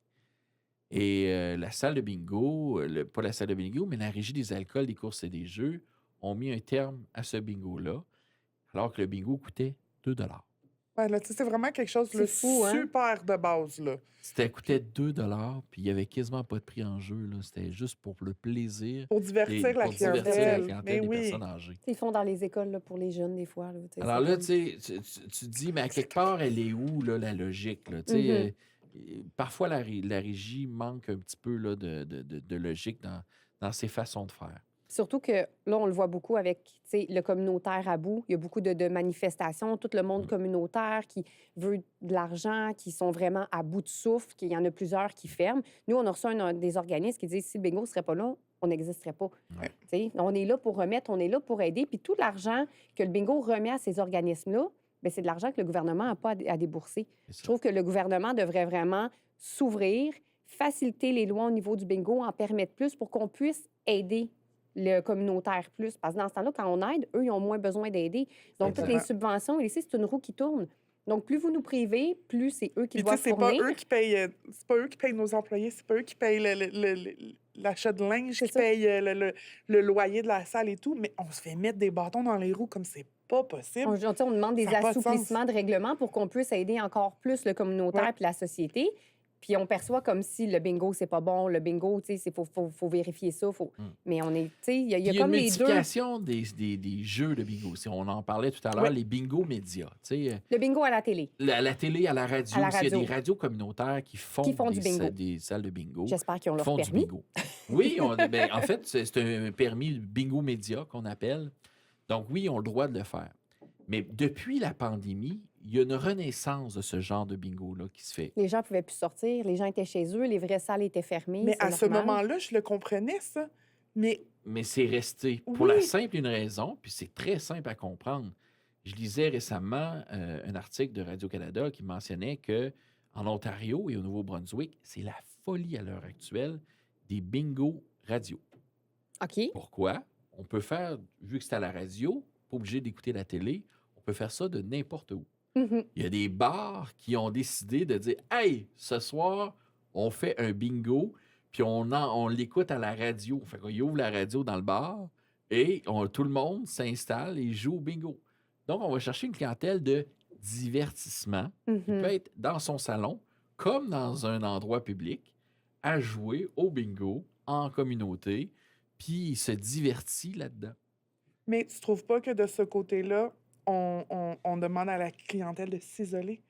Et la salle de bingo, pas la salle de bingo, mais la régie des alcools, des courses et des jeux ont mis un terme à ce bingo-là, alors que le bingo coûtait 2 $. Ouais, là, tu sais, c'est vraiment quelque chose C'est de fou, hein? super de base. Là. C'était coûtait 2 $, puis il n'y avait quasiment pas de prix en jeu. Là. C'était juste pour le plaisir. Pour divertir la pour divertir la clientèle. clientèle Mais des oui. personnes âgées. Ils font dans les écoles là, pour les jeunes, des fois. Là, tu sais, Alors c'est là, comme- tu sais, tu te dis, mais à quelque part, elle est où, là, la logique? Là? Tu sais, Mhm. parfois, la régie manque un petit peu là, de logique dans ses façons de faire. Surtout que là, on le voit beaucoup avec tu sais, le communautaire à bout. Il y a beaucoup de manifestations, tout le monde communautaire qui veut de l'argent, qui sont vraiment à bout de souffle, qu'il y en a plusieurs qui ferment. Nous, on a reçu des organismes qui disent si le bingo ne serait pas là, on n'existerait pas. Ouais. Tu sais, on est là pour remettre, on est là pour aider. Puis tout l'argent que le bingo remet à ces organismes-là, bien, c'est de l'argent que le gouvernement n'a pas à débourser. C'est ça. Je trouve que le gouvernement devrait vraiment s'ouvrir, faciliter les lois au niveau du bingo, en permettre plus pour qu'on puisse aider le communautaire plus. Parce que dans ce temps-là, quand on aide, eux, ils ont moins besoin d'aider. Donc, toutes les Exactement. subventions, ici, c'est une roue qui tourne. Donc, plus vous nous privez, plus c'est eux qui Puis tu sais, doivent c'est pas fournir. eux qui payent, c'est pas eux qui payent nos employés, c'est pas eux qui payent l'achat de linge, C'est qui ça. payent le loyer de la salle et tout, mais on se fait mettre des bâtons dans les roues comme c'est pas possible. On demande des Ça a pas de assouplissements de règlement pour qu'on puisse aider encore plus le communautaire Ouais. puis la société. Puis on perçoit comme si le bingo, c'est pas bon. Le bingo, tu sais, faut vérifier ça. Mais on est, tu sais, il y a Il y a comme une les deux. multiplication des jeux de bingo. Si on en parlait tout à l'heure, Oui. les bingos médias. Tu sais, Le bingo à la télé. à la télé, à la radio, À la s'il y a radio. des radios communautaires qui font du bingo. des salles de bingo. J'espère qu'ils ont qui leur font du permis. bingo. Oui, en fait, c'est un permis bingo média qu'on appelle. Donc oui, ils ont le droit de le faire. Mais depuis la pandémie, il y a une renaissance de ce genre de bingo-là qui se fait. Les gens pouvaient plus sortir, les gens étaient chez eux, les vraies salles étaient fermées. Mais c'est à ce normal. moment-là, je le comprenais, ça. Mais Mais c'est resté pour la oui, simple et une raison, puis c'est très simple à comprendre. Je lisais récemment un article de Radio-Canada qui mentionnait que en Ontario et au Nouveau-Brunswick, c'est la folie à l'heure actuelle des bingos radio. OK. Pourquoi? On peut faire, vu que c'est à la radio, pas obligé d'écouter la télé, on peut faire ça de n'importe où. Mhm. Il y a des bars qui ont décidé de dire Hey, ce soir, on fait un bingo, puis on l'écoute à la radio. Fait qu'on ouvre la radio dans le bar et tout le monde s'installe et joue au bingo. Donc, on va chercher une clientèle de divertissement qui peut Mhm. être dans son salon comme dans un endroit public à jouer au bingo en communauté, puis il se divertit là-dedans. mais tu trouves pas que de ce côté-là, on demande à la clientèle de s'isoler?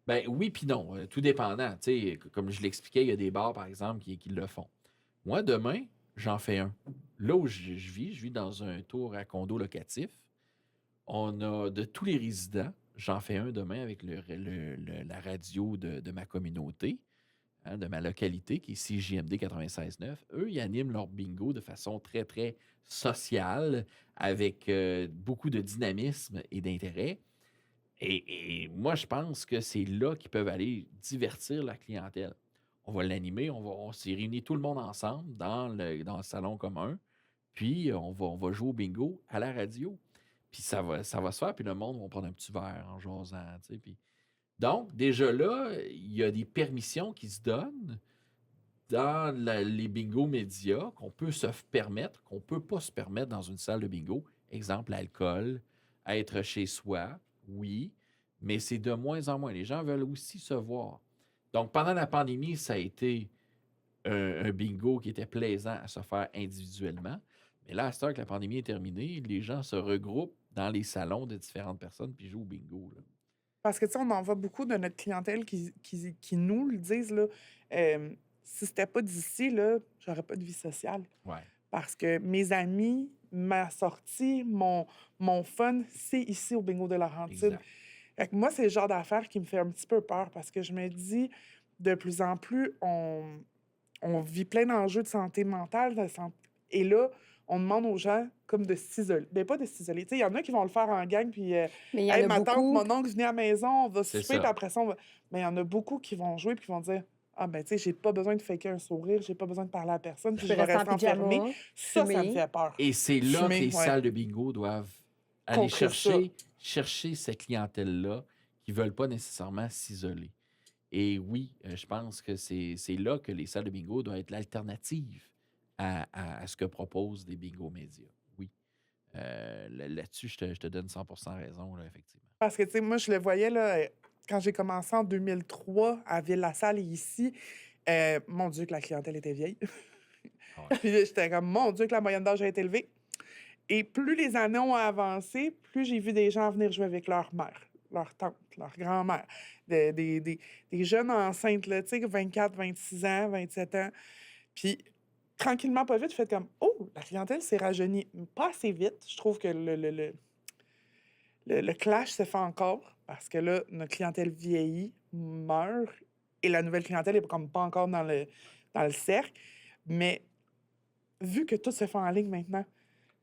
Ben oui, puis non, tout dépendant. Tu sais, comme je l'expliquais, il y a des bars, par exemple, qui le font. Moi, demain, j'en fais un. Là où je vis dans un tour à condo locatif. On a de tous les résidents, j'en fais un demain avec la radio de ma communauté, hein, de ma localité, qui est CJMD 96.9. Eux, ils animent leur bingo de façon très, très sociale, avec beaucoup de dynamisme et d'intérêt. Et moi, je pense que c'est là qu'ils peuvent aller divertir la clientèle. On va l'animer, on s'est réunis tout le monde ensemble dans le salon commun, puis on va jouer au bingo à la radio. Puis ça va se faire, puis le monde va prendre un petit verre en jasant, tu sais. Puis... Donc, déjà là, il y a des permissions qui se donnent dans les bingos médias qu'on peut se permettre, qu'on ne peut pas se permettre dans une salle de bingo. Exemple, l'alcool, être chez soi, oui, mais c'est de moins en moins. Les gens veulent aussi se voir. Donc, pendant la pandémie, ça a été un bingo qui était plaisant à se faire individuellement. Mais là, à cette heure que la pandémie est terminée, les gens se regroupent dans les salons de différentes personnes puis jouent au bingo, là. Parce que, tu sais, on en voit beaucoup de notre clientèle qui nous le disent, là. Si c'était pas d'ici, là, j'aurais pas de vie sociale. Ouais, Parce que mes amis, ma sortie, mon fun, c'est ici au bingo de Laurentide. exact. Fait que moi, c'est le genre d'affaire qui me fait un petit peu peur parce que je me dis, de plus en plus, on vit plein d'enjeux de santé mentale. Et là, on demande aux gens comme de s'isoler. Ben, pas de s'isoler. Tu sais, il y en a qui vont le faire en gang, puis Mais il y en hey, a ma tante, beaucoup. mon oncle, venez à la maison, on va C'est souper, puis ça. après ça, on va. Mais il y en a beaucoup qui vont jouer, puis qui vont dire ah, ben, tu sais, j'ai pas besoin de faker un sourire, j'ai pas besoin de parler à personne, puis Je je peux vais rester en rester enfermée. pyjama, Ça me fumer. fait peur. Et c'est là Fumer, que les ouais. salles de bingo doivent aller Contrer ça. chercher cette clientèle-là qui ne veulent pas nécessairement s'isoler. Et oui, je pense que c'est là que les salles de bingo doivent être l'alternative à ce que proposent des bingos médias. Oui. Là-dessus, je te donne 100% raison, là, effectivement. Parce que, tu sais, moi, je le voyais, là, quand j'ai commencé en 2003 à Ville-la-Salle et ici, mon Dieu, que la clientèle était vieille. Ah ouais. Puis là, j'étais comme, mon Dieu, que la moyenne d'âge a été élevée. Et plus les années ont avancé, plus j'ai vu des gens venir jouer avec leur mère, leur tante, leur grand-mère, des jeunes enceintes, là, tu sais, 24, 26 ans, 27 ans. Puis, tranquillement, pas vite, je fais comme, oh, la clientèle s'est rajeunie. Pas assez vite. Je trouve que le clash se fait encore parce que là, notre clientèle vieillit, meurt, et la nouvelle clientèle est comme pas encore dans le cercle. Mais vu que tout se fait en ligne maintenant,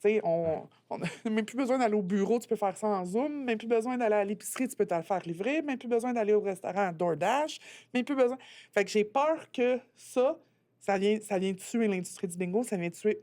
tu sais, on n'a même plus besoin d'aller au bureau, tu peux faire ça en Zoom, même plus besoin d'aller à l'épicerie, tu peux te le faire livrer, même plus besoin d'aller au restaurant à DoorDash, même plus besoin... Fait que j'ai peur que ça vient tuer l'industrie du bingo, ça vient tuer...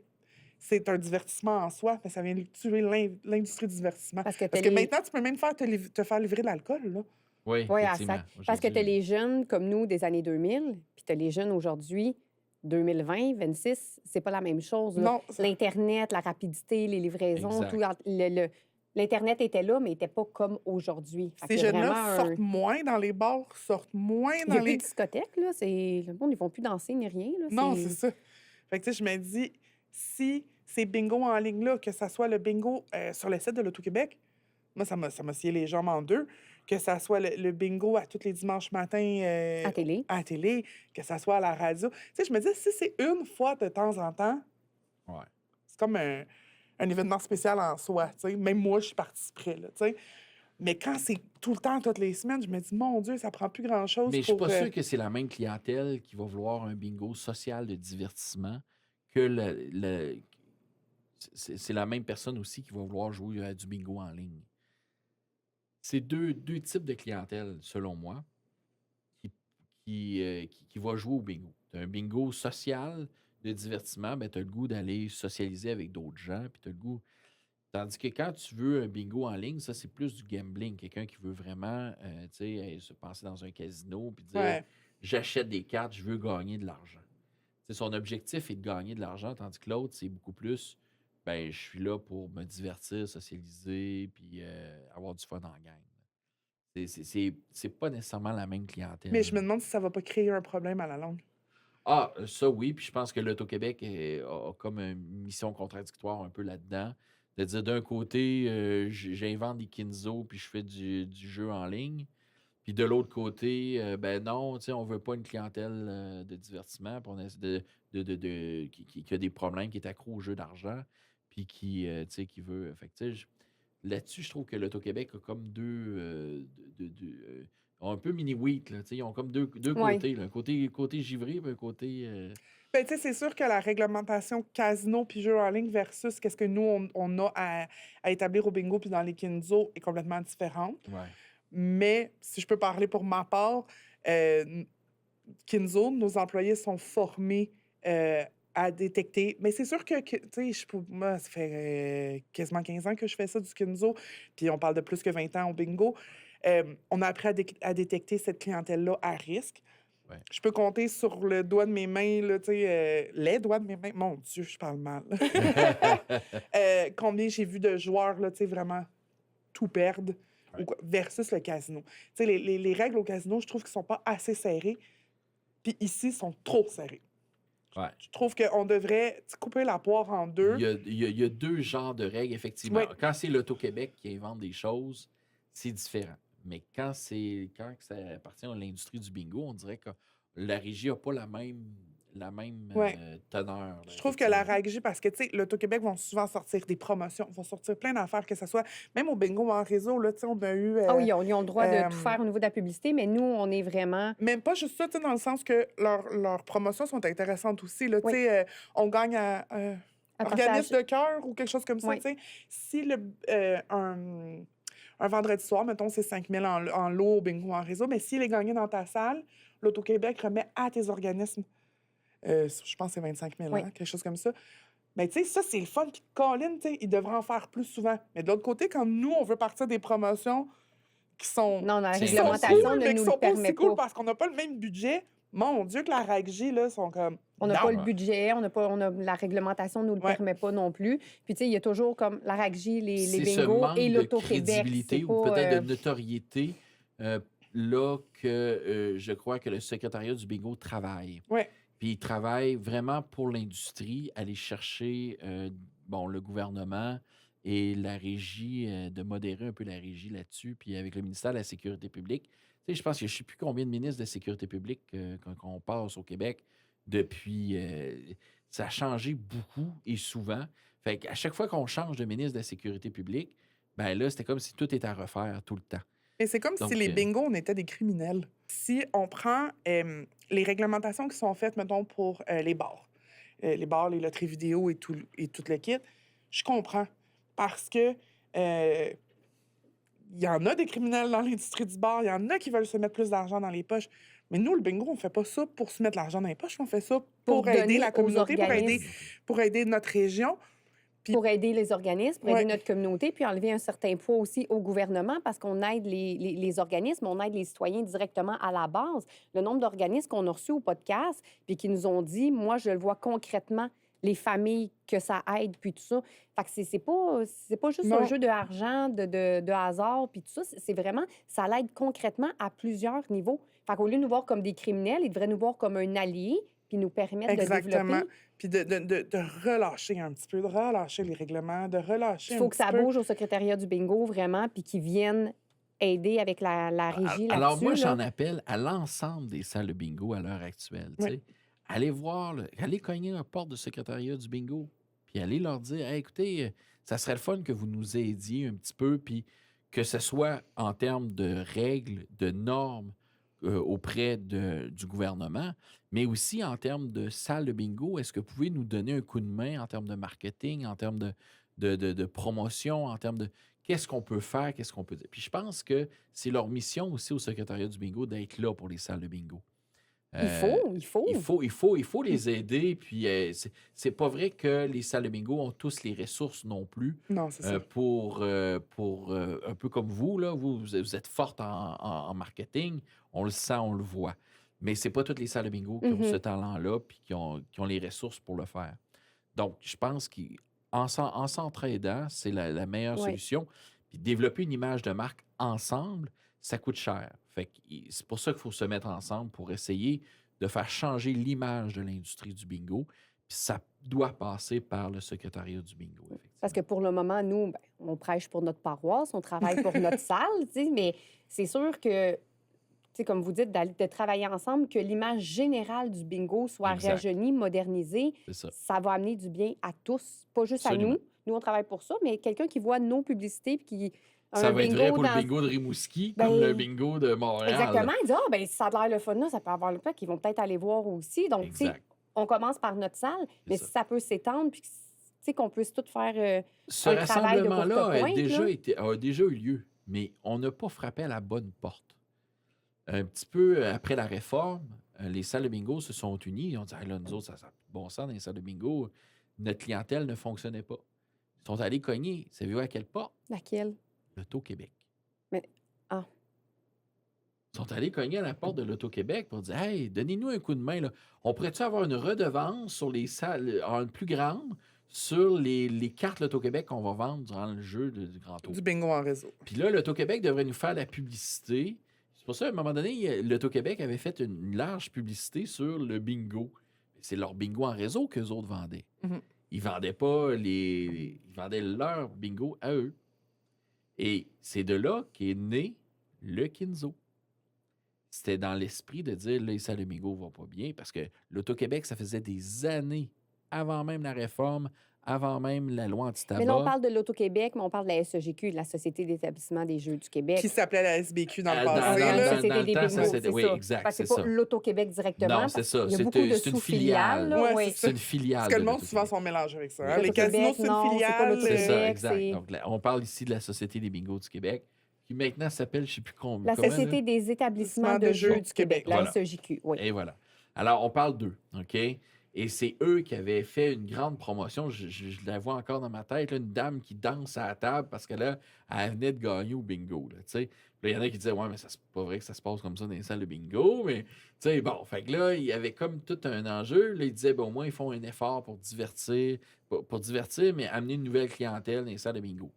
C'est un divertissement en soi, mais ça vient tuer l'industrie du divertissement. Parce que Parce t'as que les... maintenant, tu peux même te faire livrer de l'alcool, là. Oui, Oui, à effectivement. sac. Parce que tu as Aujourd'hui, les jeunes comme nous des années 2000, puis tu as les jeunes aujourd'hui, 2020, 26, c'est pas la même chose, là. Non, L'Internet, la rapidité, les livraisons, Exact. tout. L'Internet était là, mais n'était pas comme aujourd'hui. Fait ces qu'il y a jeunes-là vraiment sortent moins dans les bars, sortent moins Il n'y dans a plus les... de discothèque, là. Le monde, ils vont plus danser ni rien, là. Non, c'est ça. Fait que, tu sais, je me dis, si ces bingos en ligne-là, que ça soit le bingo sur le site de l'Auto-Québec, moi, ça m'a scié les jambes en deux, que ça soit le bingo à tous les dimanches matins À télé. à la télé, que ça soit à la radio. Tu sais, je me dis, si c'est une fois de temps en temps, Ouais. c'est comme un un événement spécial en soi, tu sais. Même moi, je participerais, là, tu sais. Mais quand c'est tout le temps, toutes les semaines, je me dis, mon Dieu, ça prend plus grand-chose Mais je suis pour... pas sûr que c'est la même clientèle qui va vouloir un bingo social de divertissement que c'est la même personne aussi qui va vouloir jouer à du bingo en ligne. C'est deux types de clientèle, selon moi, qui va jouer au bingo. Tu as un bingo social de divertissement, ben, tu as le goût d'aller socialiser avec d'autres gens, puis tu as le goût. Tandis que quand tu veux un bingo en ligne, ça, c'est plus du gambling. Quelqu'un qui veut vraiment tu sais, se passer dans un casino puis dire Ouais. j'achète des cartes, je veux gagner de l'argent. Tu sais, son objectif est de gagner de l'argent, tandis que l'autre, c'est beaucoup plus ben, je suis là pour me divertir, socialiser, puis avoir du fun en gang. C'est pas nécessairement la même clientèle. Mais je me demande si ça va pas créer un problème à la longue. Ah, ça oui, puis je pense que l'Auto-Québec a comme une mission contradictoire un peu là-dedans. De dire d'un côté, j'invente des Kinzo puis je fais du jeu en ligne. Puis de l'autre côté, ben non, tu sais, on veut pas une clientèle de divertissement, puis on essaie qui a des problèmes, qui est accro au jeu d'argent, puis tu sais, qui veut. Fait que, tu sais, là-dessus, je trouve que l'Auto-Québec a comme ont un peu mini-wheat, là, tu sais, ils ont comme deux Ouais. côtés, là, un côté givré, puis un côté. Ben, tu sais, c'est sûr que la réglementation casino puis jeux en ligne versus qu'est-ce que nous, on a à établir au bingo puis dans les Kinzo est complètement différente. Ouais. Mais si je peux parler pour ma part, Kinzo, nos employés sont formés à détecter. Mais c'est sûr que tu sais, moi, ça fait quasiment 15 ans que je fais ça du Kinzo, puis on parle de plus que 20 ans au bingo. On a appris à détecter cette clientèle-là à risque. Ouais. Je peux compter sur le doigt de mes mains, là, tu sais, les doigts de mes mains. Mon Dieu, je parle mal. Combien j'ai vu de joueurs, là, tu sais, vraiment tout perdre Ouais. versus le casino. Tu sais, les règles au casino, je trouve qu'elles sont pas assez serrées. Puis ici, sont trop serrées. Ouais. Je trouve qu'on devrait tu sais, couper la poire en deux. Il y a deux genres de règles, effectivement. Oui. Quand c'est l'Auto-Québec qui invente des choses, c'est différent. Mais quand ça appartient à l'industrie du bingo, on dirait que la régie n'a pas la même Ouais. teneur. Là, Je trouve que la effectivement. régie, parce que, tu sais, l'Auto-Québec vont souvent sortir des promotions, vont sortir plein d'affaires, que ce soit même au bingo en réseau, là, tu sais, on a eu... Ah oui, ils ont le droit de tout euh, faire au niveau de la publicité, mais nous, on est vraiment... Même pas juste ça, tu sais, dans le sens que leurs promotions sont intéressantes aussi, là, tu Oui. sais, on gagne à Un organisme partage. de cœur ou quelque chose comme ça, Oui. tu sais. Si un vendredi soir, mettons, c'est 5 000 en lot au bingo en réseau, mais s'il est gagné dans ta salle, l'Auto-Québec remet à tes organismes, je pense que c'est 25 000 Oui. quelque chose comme ça. Mais tu sais, ça, c'est le fun. Puis Colin, tu sais, il devrait en faire plus souvent. Mais de l'autre côté, quand nous, on veut partir des promotions qui sont, Non, la C'est qui sont réglementation cool, ne mais qui nous sont le pas permet aussi cool pas. parce qu'on n'a pas le même budget, mon Dieu, que la RAGG, là, sont comme... On n'a non. pas le budget, la réglementation ne nous le Ouais. permet pas non plus. Puis, tu sais, il y a toujours comme la RAGG, les C'est ce bingos manque et de l'Auto-Québec. crédibilité C'est ou pas, peut-être de notoriété là que je crois que le secrétariat du bingo travaille. Ouais. Puis il travaille vraiment pour l'industrie, aller chercher le gouvernement et la régie, de modérer un peu la régie là-dessus, puis avec le ministère de la Sécurité publique. Tu sais, je pense que je ne sais plus combien de ministres de la Sécurité publique qu'on passe au Québec depuis. Ça a changé beaucoup et souvent. Fait qu'à chaque fois qu'on change de ministre de la Sécurité publique, ben là, c'était comme si tout était à refaire tout le temps. Et c'est comme Donc, si les bingos, on était des criminels. Si on prend les réglementations qui sont faites, mettons, pour les bars, les loteries vidéo et tout le kit, je comprends. Parce que il y en a des criminels dans l'industrie du bar, il y en a qui veulent se mettre plus d'argent dans les poches. Mais nous, le bingo, on fait pas ça pour se mettre l'argent dans les poches, on fait ça pour aider donner la aux communauté, organismes. pour aider notre région. Puis- pour aider les organismes, pour Ouais. aider notre communauté, puis enlever un certain poids aussi au gouvernement parce qu'on aide les organismes, on aide les citoyens directement à la base. Le nombre d'organismes qu'on a reçus au podcast, puis qui nous ont dit, moi, je le vois concrètement, les familles que ça aide, puis tout ça. Fait que c'est pas juste Non. un jeu de argent, de hasard, puis tout ça. C'est vraiment, ça l'aide concrètement à plusieurs niveaux. Fait qu'au lieu de nous voir comme des criminels, ils devraient nous voir comme un allié, puis nous permettre de Exactement. développer. Puis de relâcher un petit peu, de relâcher les règlements, de relâcher Il faut un que petit ça peu. bouge au secrétariat du bingo, vraiment, puis qu'ils viennent aider avec la régie là-dessus. Alors, moi, là. j'en appelle à l'ensemble des salles de bingo à l'heure actuelle. tu sais. Oui. Allez voir, allez cogner à la porte du secrétariat du bingo, puis allez leur dire hey, écoutez, ça serait le fun que vous nous aidiez un petit peu, puis que ce soit en termes de règles, de normes auprès du gouvernement, mais aussi en termes de salles de bingo. Est-ce que vous pouvez nous donner un coup de main en termes de marketing, en termes de promotion, en termes de qu'est-ce qu'on peut faire, qu'est-ce qu'on peut dire? Puis je pense que c'est leur mission aussi au secrétariat du bingo d'être là pour les salles de bingo. Il faut. Il faut les aider. Puis c'est pas vrai que les salles de bingo ont tous les ressources non plus Non, c'est ça. pour un peu comme vous, là, vous êtes forte en marketing. On le sent, on le voit. Mais c'est pas toutes les salles de bingo qui ont ce talent-là puis qui ont les ressources pour le faire. Donc, je pense qu'en s'entraidant, c'est la meilleure solution. Puis développer une image de marque ensemble, ça coûte cher. Fait que c'est pour ça qu'il faut se mettre ensemble pour essayer de faire changer l'image de l'industrie du bingo. Puis ça doit passer par le secrétariat du bingo, effectivement. Parce que pour le moment, nous, on prêche pour notre paroisse, on travaille pour notre salle, mais c'est sûr que, comme vous dites, de travailler ensemble, que l'image générale du bingo soit rajeunie, modernisée, ça va amener du bien à tous, pas juste à nous. Nous, on travaille pour ça, mais quelqu'un qui voit nos publicités puis qui... Ça va être vrai pour le bingo de Rimouski comme le bingo de Montréal. Exactement. Ils disent, ça a l'air le fun, là, ça peut avoir le fait qu'ils vont peut-être aller voir aussi. Donc, on commence par notre salle, mais si ça peut s'étendre, puis qu'on puisse tout faire ce rassemblement-là a déjà eu lieu, mais on n'a pas frappé à la bonne porte. Un petit peu après la réforme, les salles de bingo se sont unies. Ils ont dit, là, nous autres, ça n'a bon sens dans les salles de bingo. Notre clientèle ne fonctionnait pas. Ils sont allés cogner. Savez-vous à quelle porte? Laquelle? L'Auto-Québec. Mais, Ils sont allés cogner à la porte de l'Auto-Québec pour dire, hey, donnez-nous un coup de main. Là. On pourrait-tu avoir une redevance sur les salles, une plus grande, sur les cartes L'Auto-Québec qu'on va vendre durant le jeu du Grand Tour? Du bingo en réseau. Puis là, l'Auto-Québec devrait nous faire la publicité. C'est pour ça, à un moment donné, l'Auto-Québec avait fait une large publicité sur le bingo. C'est leur bingo en réseau qu'eux autres vendaient. Mm-hmm. Ils vendaient pas ils vendaient leur bingo à eux. Et c'est de là qu'est né le Kinzo. C'était dans l'esprit de dire, là, les salles de bingo vont pas bien, parce que l'Auto-Québec, ça faisait des années, avant même la réforme, avant même la loi anti-tabac. Mais là, on parle de l'Auto-Québec, mais on parle de la SEGQ, de la Société d'établissement des Jeux du Québec. Qui s'appelait la SBQ dans le passé. La Société des Bingos, c'est oui, ça. exact, parce que c'est pas l'Auto-Québec directement. Non, c'est ça. Il y a beaucoup de sous-filiales. C'est une filiale. Parce que le monde, souvent, sont mélangés avec ça. Les casinos, c'est une filiale. C'est ça, exact. Donc, on parle ici de la Société des Bingos du Québec, qui maintenant s'appelle, je ne sais plus combien. La Société des établissements de jeux du Québec, la SEJQ. Oui. Et voilà. Alors, on parle d'eux, OK? Et c'est eux qui avaient fait une grande promotion. Je la vois encore dans ma tête, là, une dame qui danse à la table parce que là, elle venait de gagner au bingo. Là, il y en a qui disaient, ouais, mais c'est pas vrai que ça se passe comme ça dans les salles de bingo. Mais, bon, fait que là, il y avait comme tout un enjeu. Là, ils disaient, au moins, ils font un effort pour divertir, mais amener une nouvelle clientèle dans les salles de bingo.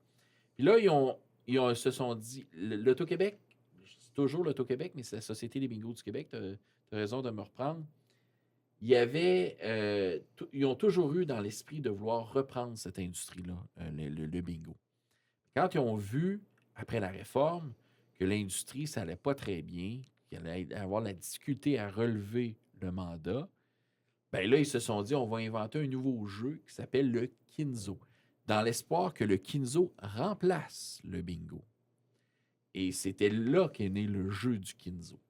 Puis là, ils se sont dit, l'Auto-Québec, c'est toujours l'Auto-Québec, mais c'est la Société des bingos du Québec, tu as raison de me reprendre. Il y avait, ils ont toujours eu dans l'esprit de vouloir reprendre cette industrie-là, le bingo. Quand ils ont vu, après la réforme, que l'industrie, ça n'allait pas très bien, qu'elle allait avoir la difficulté à relever le mandat, bien là, ils se sont dit, on va inventer un nouveau jeu qui s'appelle le Kinzo, dans l'espoir que le Kinzo remplace le bingo. Et c'était là qu'est né le jeu du Kinzo.